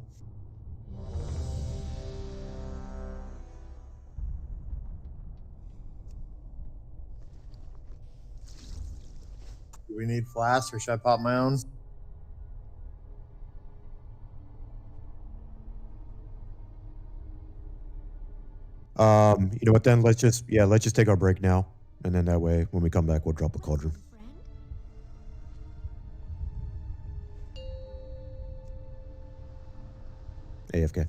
Do we need flask or should I pop my own? You know what? Then let's just take our break now, and then that way, when we come back, we'll drop a cauldron. AFK.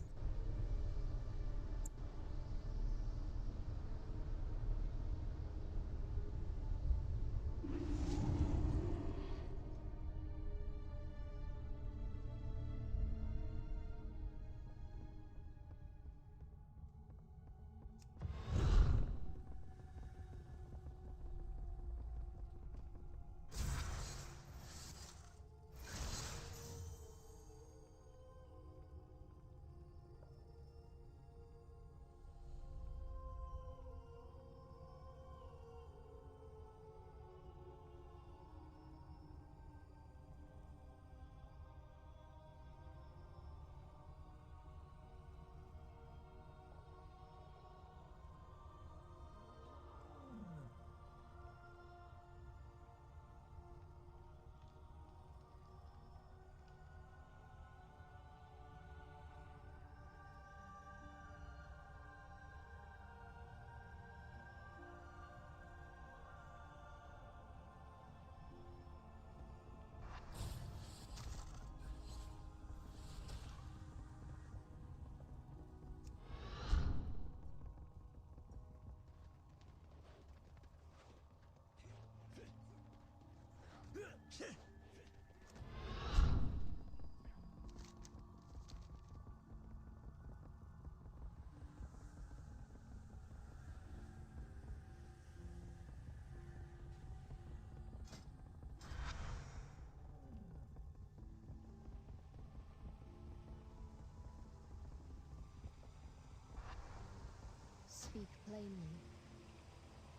plainly.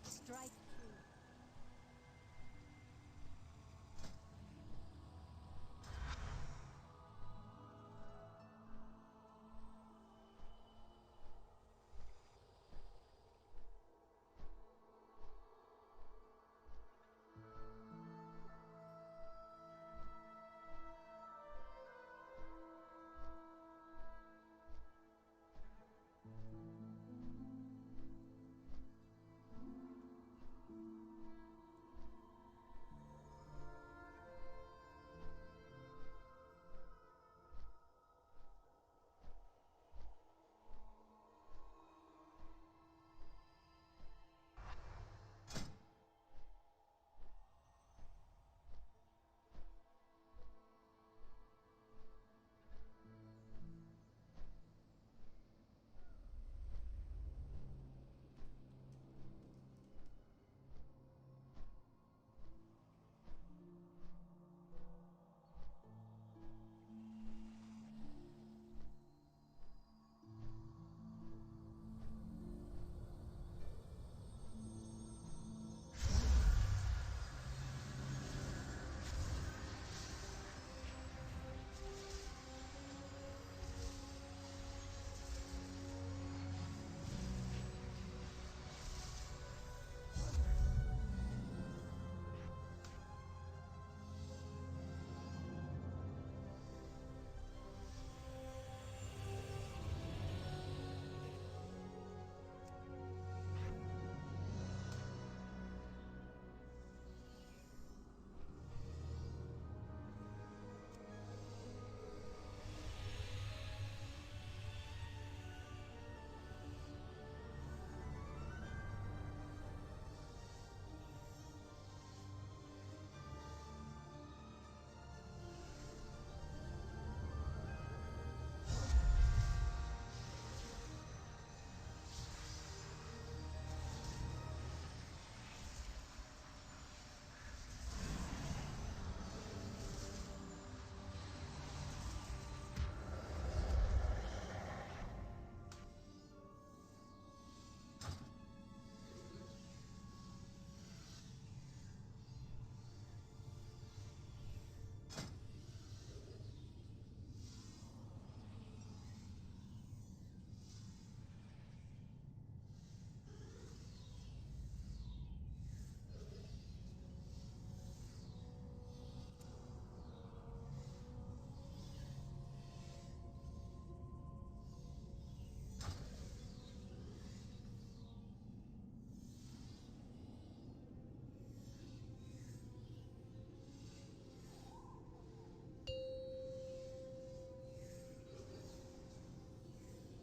Strike true.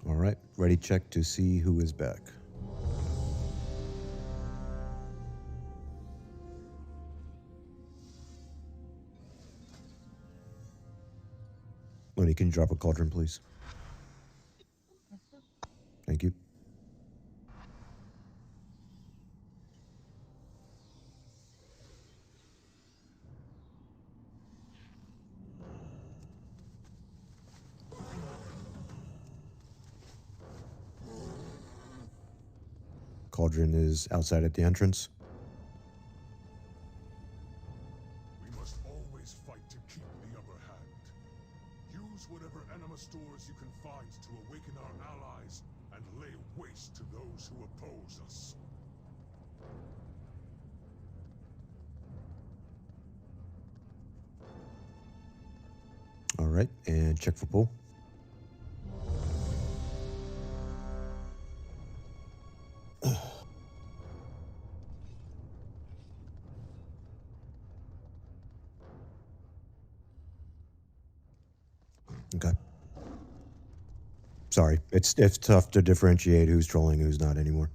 All right, ready check to see who is back. Lenny, can you drop a cauldron, please? Thank you. Cauldron is outside at the entrance. We must always fight to keep the upper hand. Use whatever anima stores you can find to awaken our allies and lay waste to those who oppose us. All right, and check for pull. Okay. Sorry, it's tough to differentiate who's trolling, who's not anymore.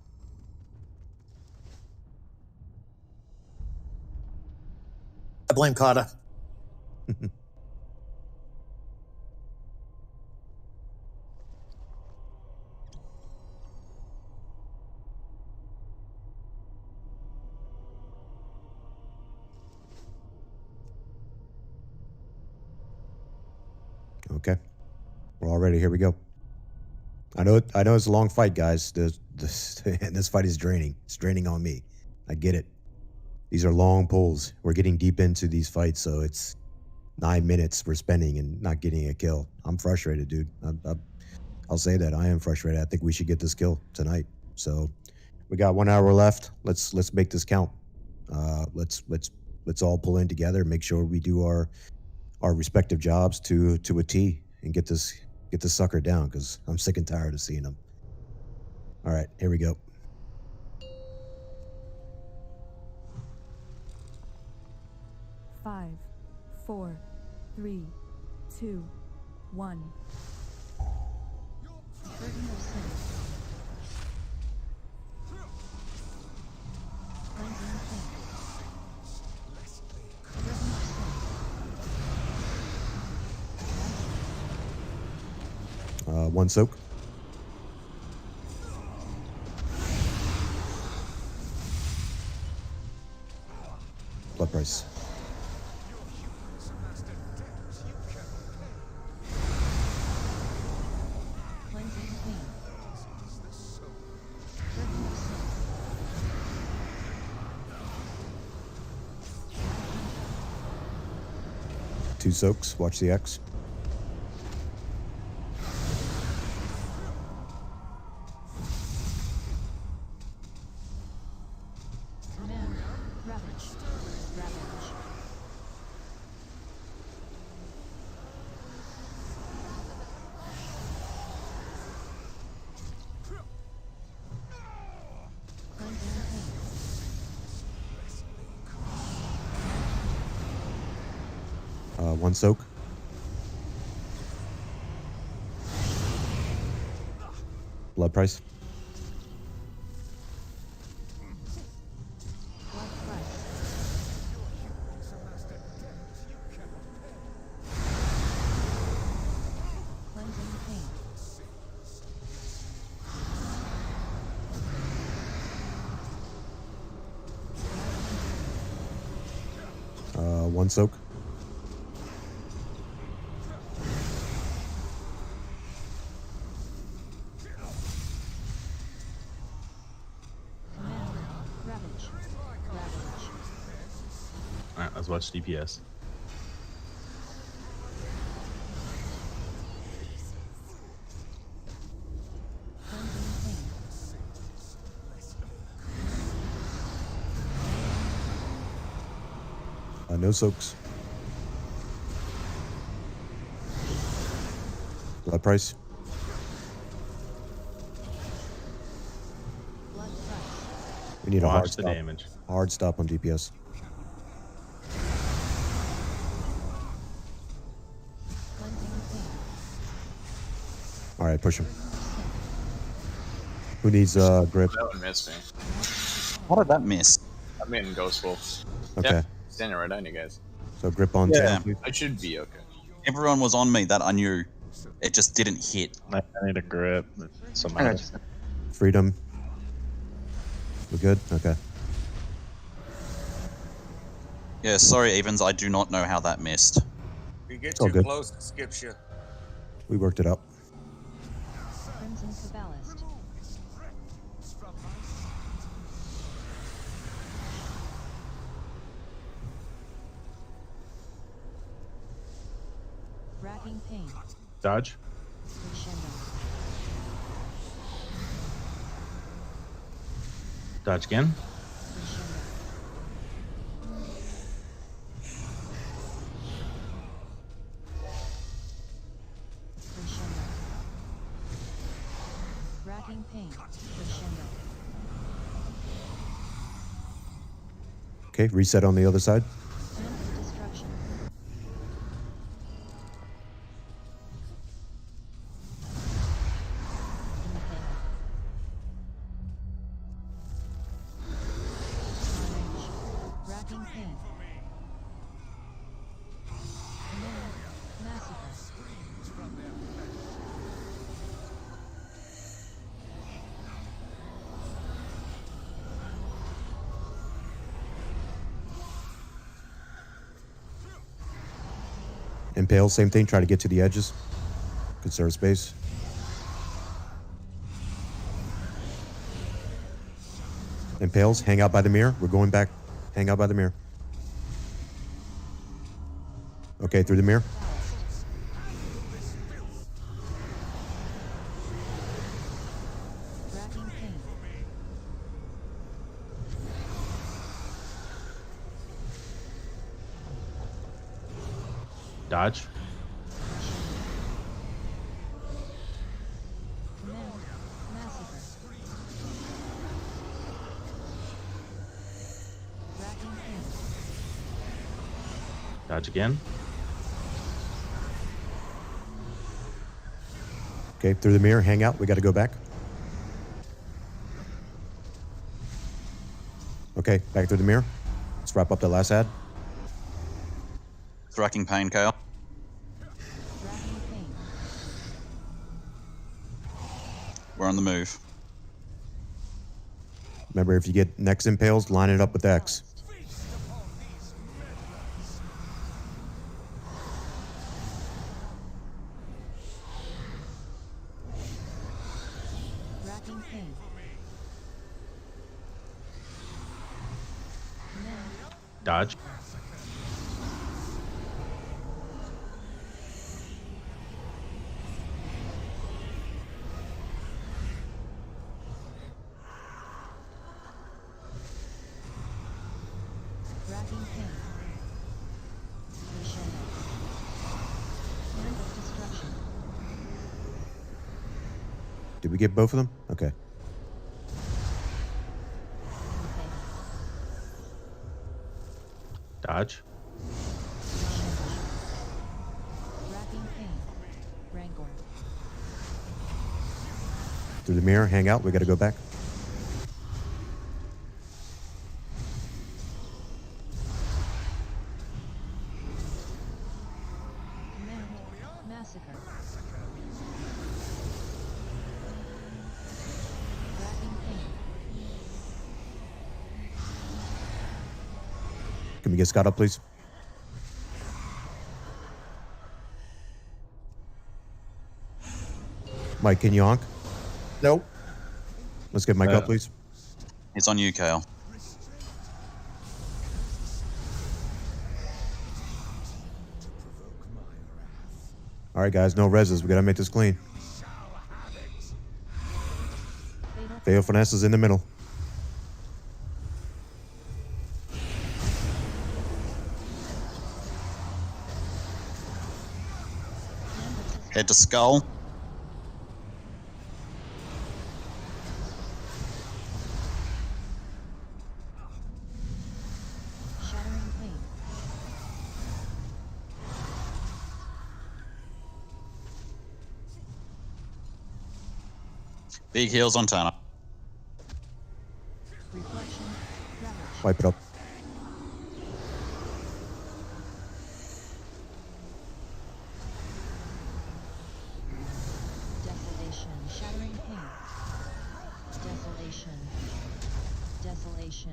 I blame Kata. Okay, we're all ready. Here we go. I know it's a long fight, guys. this fight is draining. It's draining on me. I get it. These are long pulls. We're getting deep into these fights, so it's 9 minutes we're spending and not getting a kill. I'm frustrated, dude. I'll say that I am frustrated. I think we should get this kill tonight. So we got 1 hour left. Let's make this count. Let's all pull in together. Make sure we do our respective jobs to a T and get this sucker down, because I'm sick and tired of seeing him. All right, here we go. Five, 4, 3, 2, 1. One soak. Blood price. Two soaks. Watch the X. One soak. Blood price. One soak. Alright, let's watch DPS. No soaks. Blood price. We need a hard Watch the stop. damage. Hard stop on DPS. All right, push him. Who needs grip? That one missed me. How did that miss? I'm in Ghost Wolf. Okay. Yep, standing right on you guys. So grip on Yeah. tail. I should be okay. Everyone was on me that I knew. It just didn't hit. I need a grip. Some I got you. Freedom. We're good? Okay. Yeah, sorry, Evans. I do not know how that missed. If you get all too good. close, it skips you. We worked it out. Crimson Caballist. Racking pain. Dodge. Crescendo. Dodge again. Crescendo. Crescendo. Racking pain. Crescendo. Okay, reset on the other side. Hand of destruction. Racking pain. Command. Massacre. Impale, same thing. Try to get to the edges. Conserve space. Impales, hang out by the mirror. We're going back. Hang out by the mirror. Okay, through the mirror. Racking pain. Dodge. Command. Massacre. Racking pain. Dodge again. Okay, through the mirror. Hang out. We got to go back. Okay, back through the mirror. Let's wrap up the last ad. Racking pain, Kale. Racking pain. We're on the move. Remember, if you get next impales, line it up with X. Racking pain. Command. Dodge. Racking pain. Crescendo. Hand of destruction. Did we get both of them? Okay. Dodge. Racking pain. Rancor. Through the mirror. Hang out. We got to go back. Command. Massacre. Racking pain. Can we get Scott up, please? Mike, can you honk? Nope. Let's get Mike up, please. It's on you, Kale. All right, guys, no reses. We got to make this clean. Fatal Finesse is in the middle. Head to skull. Shattering pain. Big heals on Tana. Reflection. Ravage. Wipe it up. Desolation. Shattering pain. Desolation. Desolation.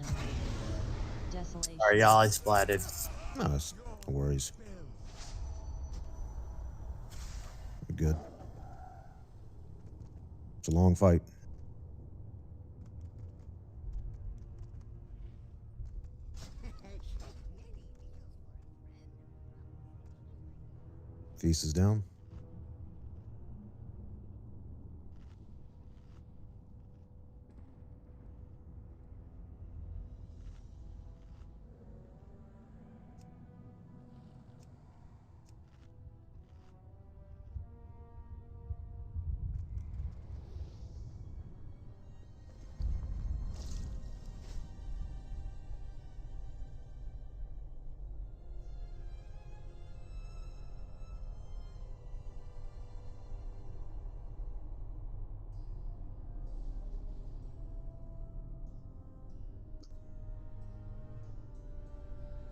Desolation. Sorry, y'all. I splatted. No, no worries. We're good. It's a long fight. Feast is down.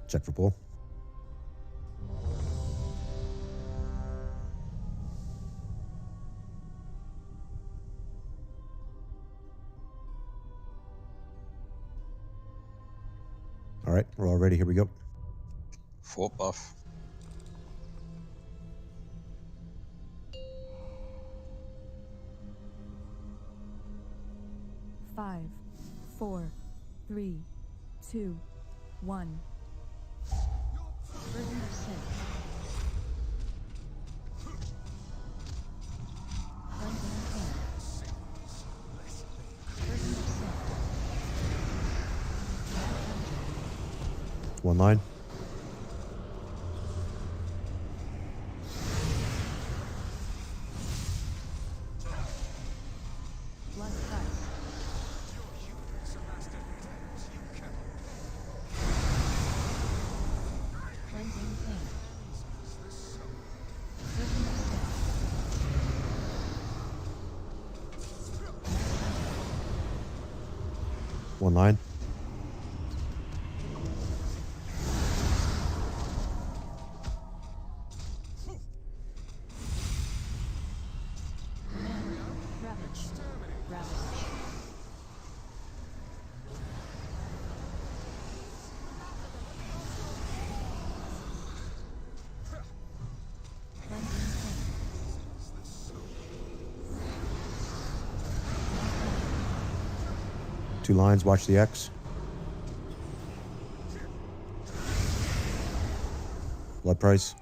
Check for pull. All right, we're all ready. Here we go. Fort buff. Five, four, 3, 2, 1. Burden of sin. Cleansing pain. Burden of sin. 1 line. Blood price. Cleansing pain. Burden of sin. 1 line. Ravage. Ravage. Cleansing pain. 2 lines. Watch the X. Blood price.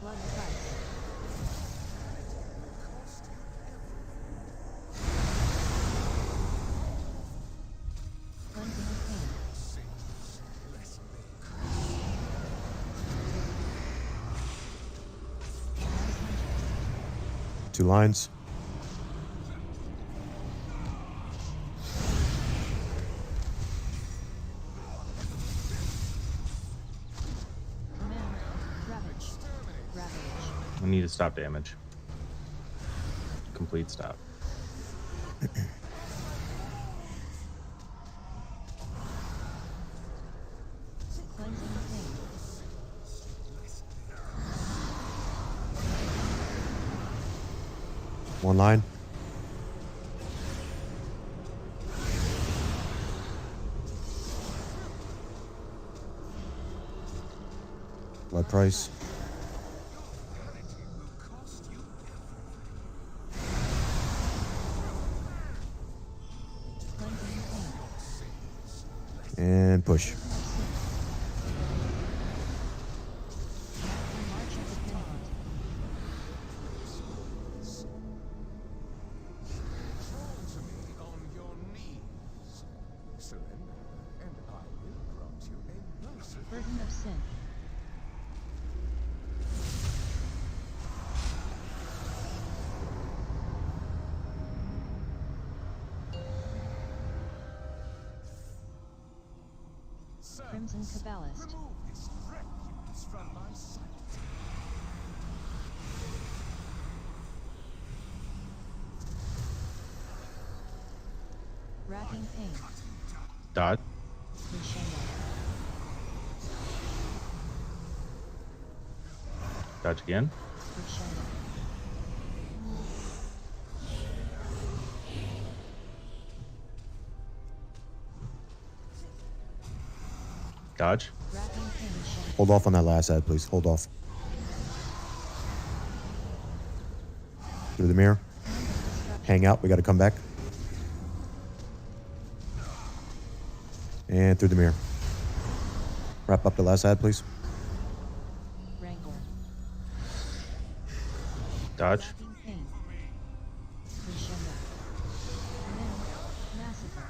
Blood price. Cleansing pain. 2 lines. Command. Ravage. Ravage. I need to stop damage. Complete stop. Cleansing pain. 1 line. Blood price. Cleansing pain. And push. March of the Penitent. Burden of sin. Crimson Kabbalist. Racking pain. Dodge. Crescendo. Dodge again. Crescendo. Dodge. Racking pain. Shadow. Hold off on that last ad, please. Hold off. Through the mirror. Hang out. We got to come back. And through the mirror. Wrap up the last ad, please. Wrangler. Dodge. Racking pain. Crescendo. Command. Massacre.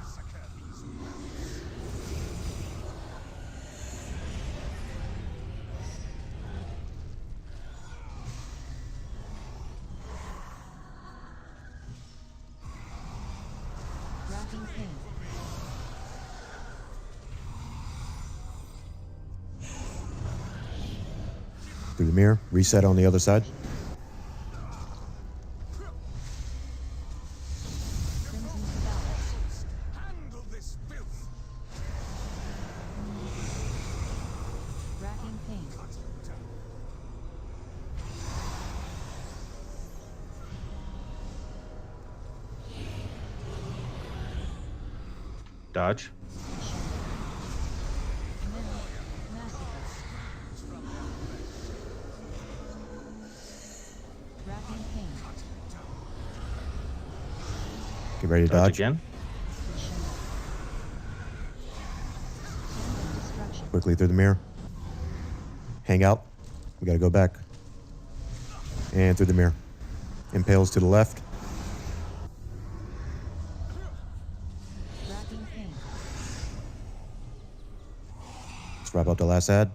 Racking pain. Through the mirror. Reset on the other side. Crimson Kabbalist. Racking pain. Dodge. Command. Massacre. Racking pain. Get ready to dodge. again. Quickly through the mirror. Hang out. We got to go back. And through the mirror. Impales to the left. Racking pain. Let's wrap up the last ad.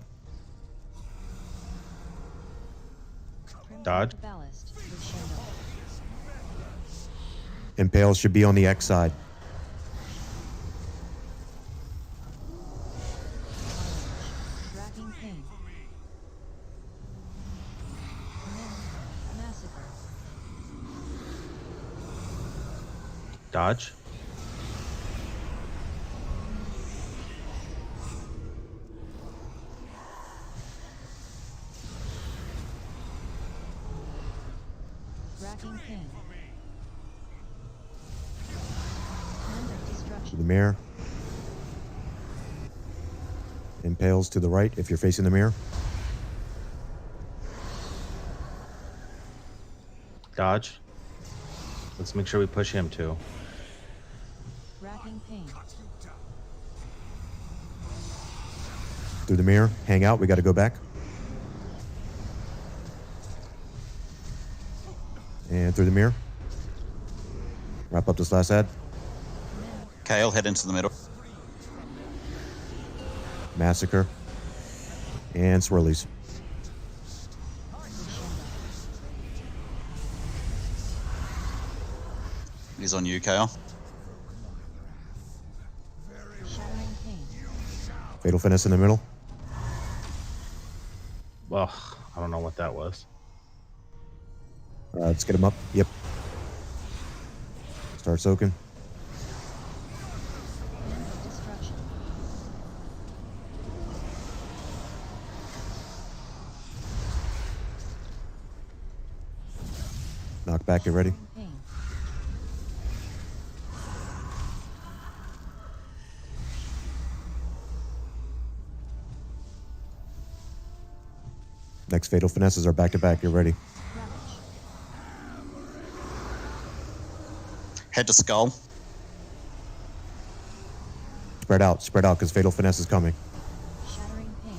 Dodge. Ballast. Crescendo. Impales should be on the X side. Racking pain. Massacre. Dodge. Racking pain. Hand of To destruction. the mirror. Impales to the right if you're facing the mirror. Dodge. Let's make sure we push him too. Racking pain. Through the mirror. Hang out. We got to go back. And through the mirror. Wrap up this last ad. Kale, head into the middle. Massacre. And swirlies. He's on you, Kale. Shattering pain. Fatal Finesse in the middle. Well, I don't know what that was. Let's get him up. Yep. Start soaking. Hand of destruction. Knock back. Get ready. Pain. Next Fatal Finesses are back to back. Get ready. Ravage. Head to skull. Spread out. Spread out because Fatal Finesse is coming. Shattering pain.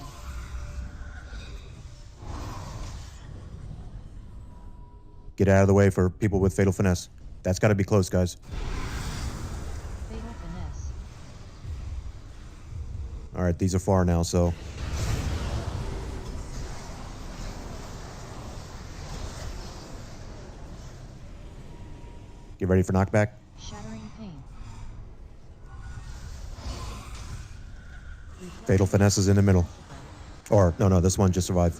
Get out of the way for people with Fatal Finesse. That's got to be close, guys. Fatal finesse. All right, these are far now, so. Get ready for knockback. Shattering pain. Fatal Finesse is in the middle. Or, no, this one just survived.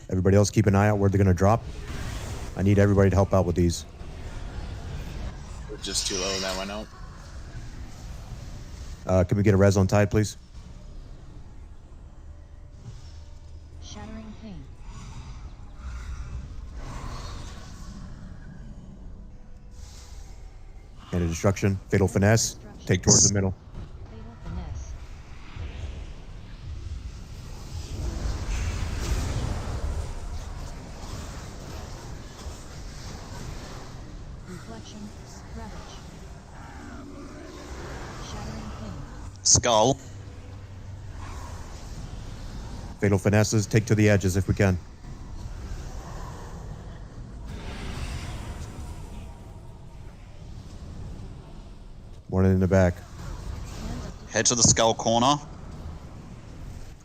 Everybody else keep an eye out where they're going to drop. I need everybody to help out with these. We're just too low. That went out. Can we get a res on Tide, please? Shattering pain. Hand of Destruction. Fatal Finesse. Take towards the middle. Fatal finesse. Reflection. Ravage. Shattering pain. Skull. Fatal Finesses. Take to the edges if we can. One in the back. Head to the skull corner.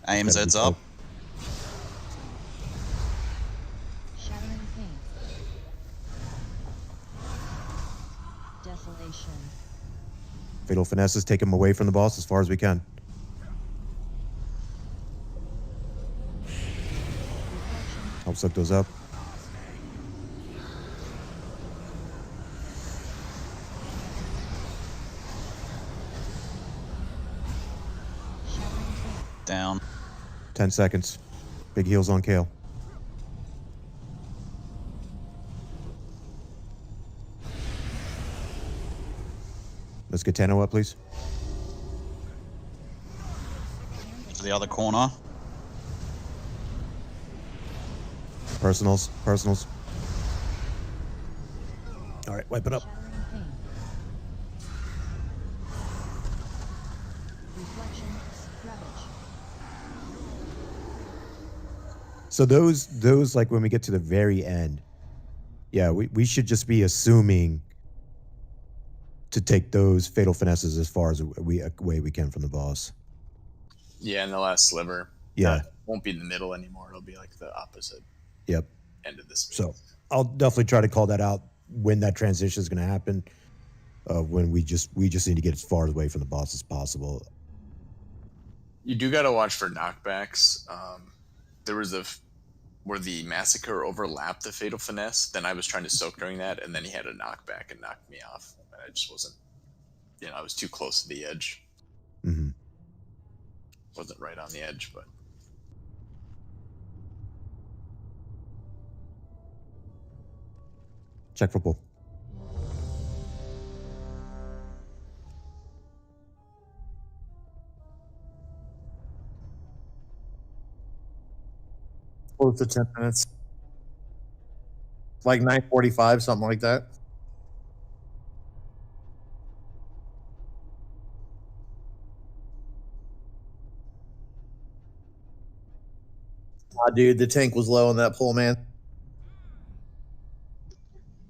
AMZ's Gotta be up. Shattering pain. Desolation. Fatal Finesses. Take him away from the boss as far as we can. Help soak those up. Down. 10 seconds. Big heals on Kale. Let's get Tano up, please. To the other corner. Personals. All right, wipe it up. Shattering pain. Reflection. Ravage. So those like when we get to the very end, yeah, we should just be assuming to take those fatal finesses as far as away we can from the boss. Yeah, in the last sliver. Yeah. Won't be the middle anymore. It'll be like the opposite Yep. end of this. So I'll definitely try to call that out when that transition is going to happen. When we just need to get as far away from the boss as possible. You do got to watch for knockbacks. There was where the massacre overlapped the fatal finesse. Then I was trying to soak during that, and then he had a knockback and knocked me off. And I just wasn't, I was too close to the edge. Mm-hmm. Wasn't right on the edge, but. Check for pull. Close to 10 minutes. Like 9:45, something like that. Dude, the tank was low on that pull, man.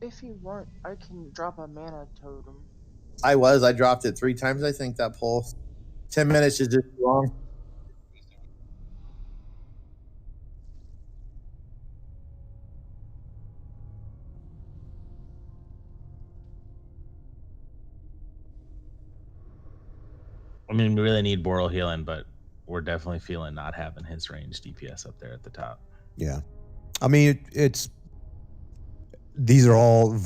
If you want, I can drop a mana totem. I dropped it 3 times, I think, that pull. 10 minutes is just long. I mean, we really need Boral healing, but we're definitely feeling not having his range DPS up there at the top. Yeah. I mean, these are all,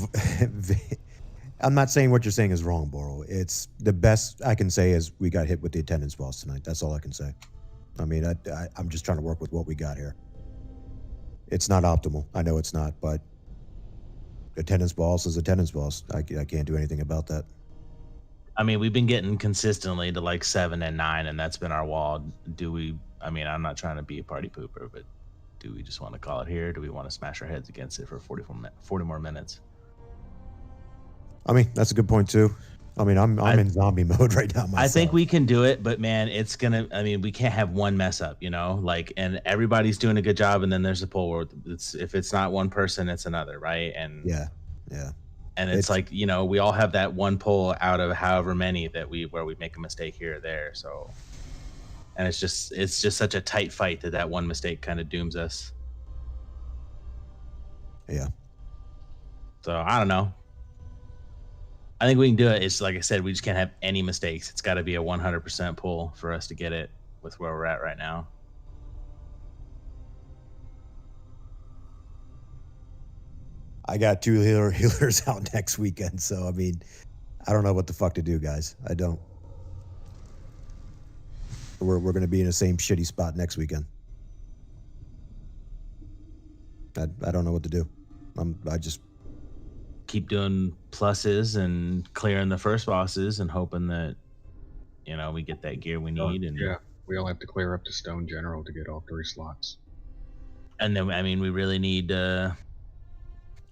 I'm not saying what you're saying is wrong, Boral. It's the best I can say is we got hit with the attendance boss tonight. That's all I can say. I mean, I'm just trying to work with what we got here. It's not optimal. I know it's not, but attendance boss is attendance boss. I can't do anything about that. I mean, we've been getting consistently to like 7 and 9, and that's been our wall. I mean, I'm not trying to be a party pooper, but do we just want to call it here? Do we want to smash our heads against it for 40 more minutes? I mean, that's a good point too. I mean, I'm in zombie mode right now myself. I think we can do it, but man, we can't have one mess up, and everybody's doing a good job, and then there's a pull where if it's not one person, it's another, right? And yeah. And it's like, we all have that one pull out of however many where we make a mistake here or there. So, and it's just such a tight fight that one mistake kind of dooms us. Yeah. So I don't know. I think we can do it. It's like I said, we just can't have any mistakes. It's got to be a 100% pull for us to get it with where we're at right now. I got 2 healers out next weekend, so I mean, I don't know what the fuck to do, guys. I don't. We're going to be in the same shitty spot next weekend. I don't know what to do. I just keep doing pluses and clearing the first bosses and hoping that we get that gear we need. And yeah, we all have to clear up to Stone General to get all 3 slots. And then I mean, we really need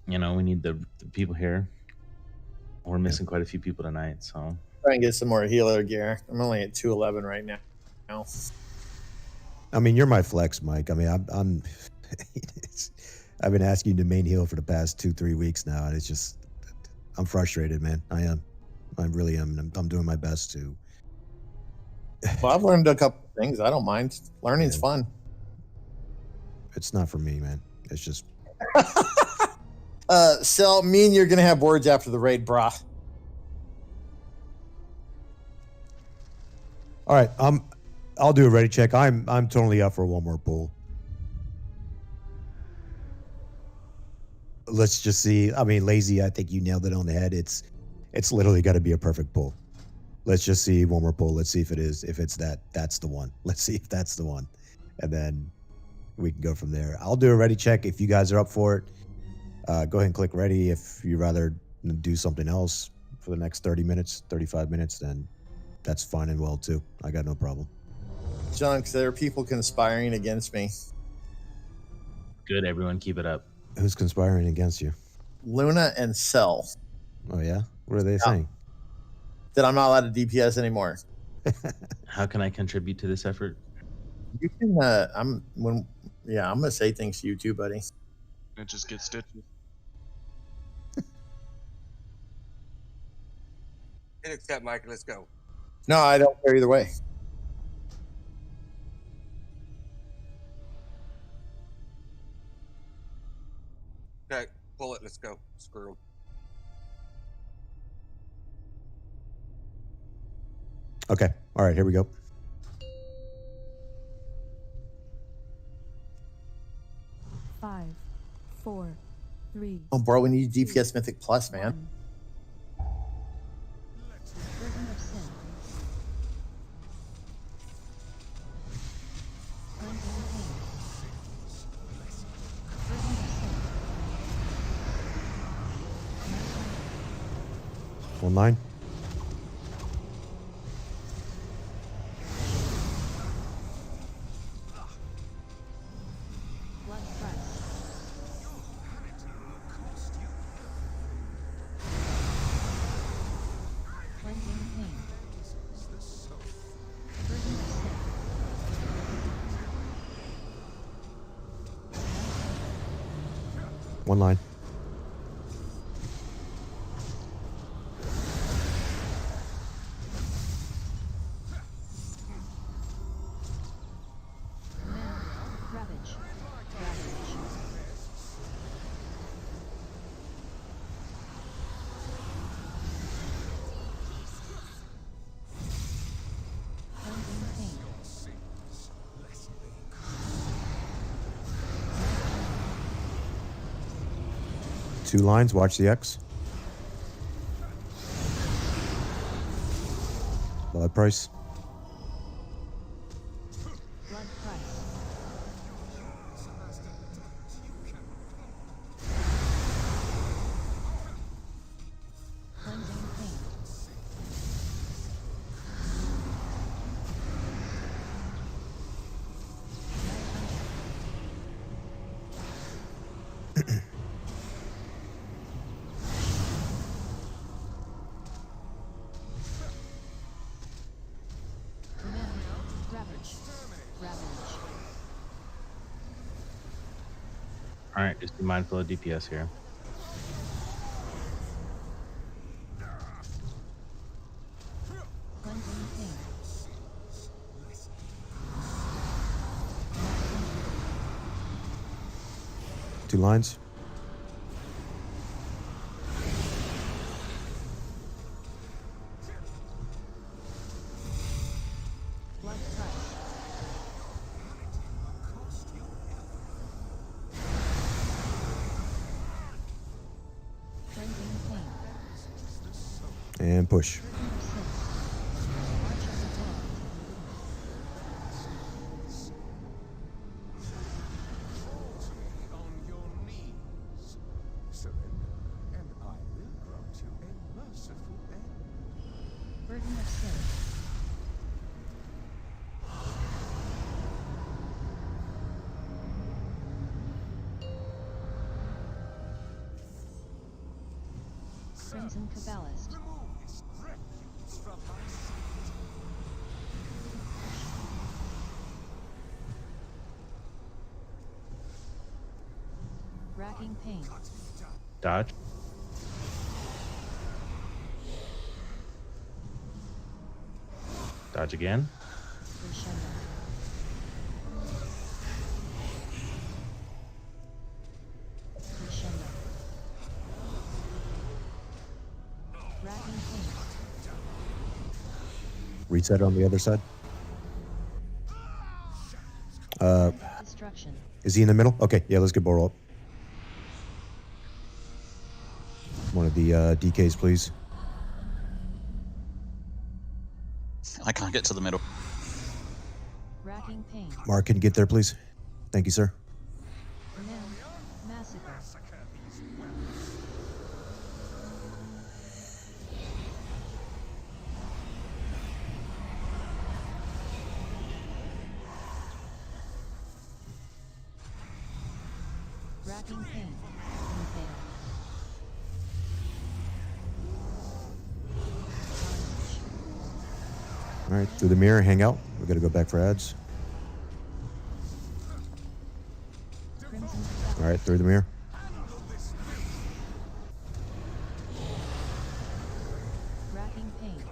we need the people here. We're missing quite a few people tonight, so Try and get some more healer gear. I'm only at 211 right now. I mean, you're my flex, Mike. I mean, I'm I've been asking you to main heal for the past 2-3 weeks now, and it's just I'm frustrated, man. I really am. I'm doing my best to. Well, I've learned a couple of things. I don't mind. Learning's fun. It's not for me, man. It's just. Sel, me and you're gonna have words after the raid, brah. All right, I'll do a ready check. I'm totally up for one more pull. Let's just see. I mean, lazy. I think you nailed it on the head. It's literally got to be a perfect pull. Let's just see one more pull. Let's see if it is. If it's that's the one. Let's see if that's the one, and then we can go from there. I'll do a ready check if you guys are up for it. Go ahead and click ready. If you'd rather do something else for the next 30 minutes, 35 minutes, then that's fine and well too. I got no problem. Junks, there are people conspiring against me. Good, everyone, keep it up. Who's conspiring against you? Luna and Cell. Oh yeah, what are they saying? That I'm not allowed to DPS anymore. How can I contribute to this effort? You can. I'm gonna say things to you too, buddy. It just gets stitches. Hit accept, Mike. Let's go. No, I don't care either way. Okay, pull it. Let's go. Screw 'em. Okay, all right, here we go. Five, 4, 3. Oh, bro, we need DPS Mythic Plus, man. Burden of sin. Cleansing pain. Burden of sin. 19. Blood price. Cleansing pain. Burden of sin. 1 line. Ravage. Ravage. Cleansing pain. 2 lines, watch the X. Blood price. Blood price. Cleansing pain. Ravage. Ravage. All right, just be mindful of DPS here. Cleansing pain. 2 lines. Blood price. Cleansing pain. And push. Burden of sin. March of the dead. On your knees. Surrender, and I will grant you a merciful end. Burden of sin. Crimson Kabbalist. Remove this refuse from my sight. Racking pain. Dodge. Dodge again. Crescendo. Crescendo. Racking pain. Reset on the other side. Destruction. Is he in the middle? Okay, yeah, let's get Boral up. One of the DKs, please. I can't get to the middle. Racking pain. Mark, can you get there, please? Thank you, sir. Massacre. Racking pain. Impale. All right, through the mirror, hang out. We got to go back for ads. Crimson All right, through the mirror. racking pain.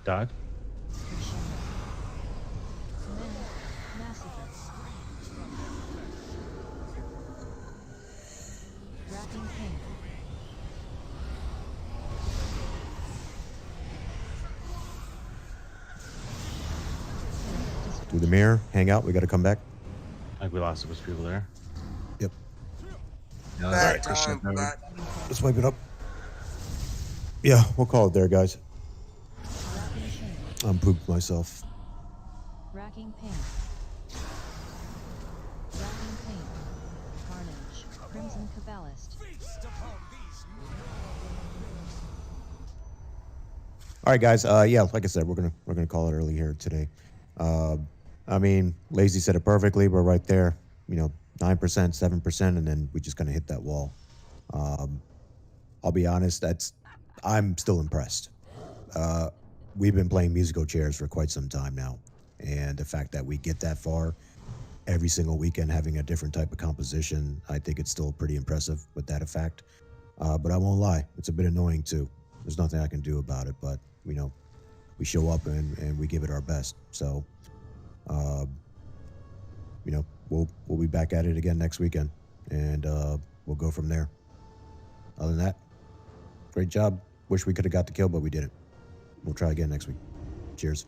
Dodge. Crescendo. Command. Massacre. Racking pain. Through the mirror, hang out. We got to come back. Like we lost a bunch of people there. Yep. Back time, back. Let's wipe it up. Yeah, we'll call it there, guys. Racking pain. I'm pooped myself. Racking pain. Racking pain. Carnage. Crimson Kabbalist. All right, guys. Yeah, like I said, we're gonna call it early here today. I mean, Lazy said it perfectly. We're right there. 9%, 7%, and then we just gonna hit that wall. I'll be honest. I'm still impressed. We've been playing musical chairs for quite some time now, and the fact that we get that far every single weekend, having a different type of composition, I think it's still pretty impressive with that effect. But I won't lie, it's a bit annoying too. There's nothing I can do about it, but we show up and we give it our best. So, we'll be back at it again next weekend, and we'll go from there. Other than that, great job. Wish we could have got the kill, but we didn't. We'll try again next week. Cheers.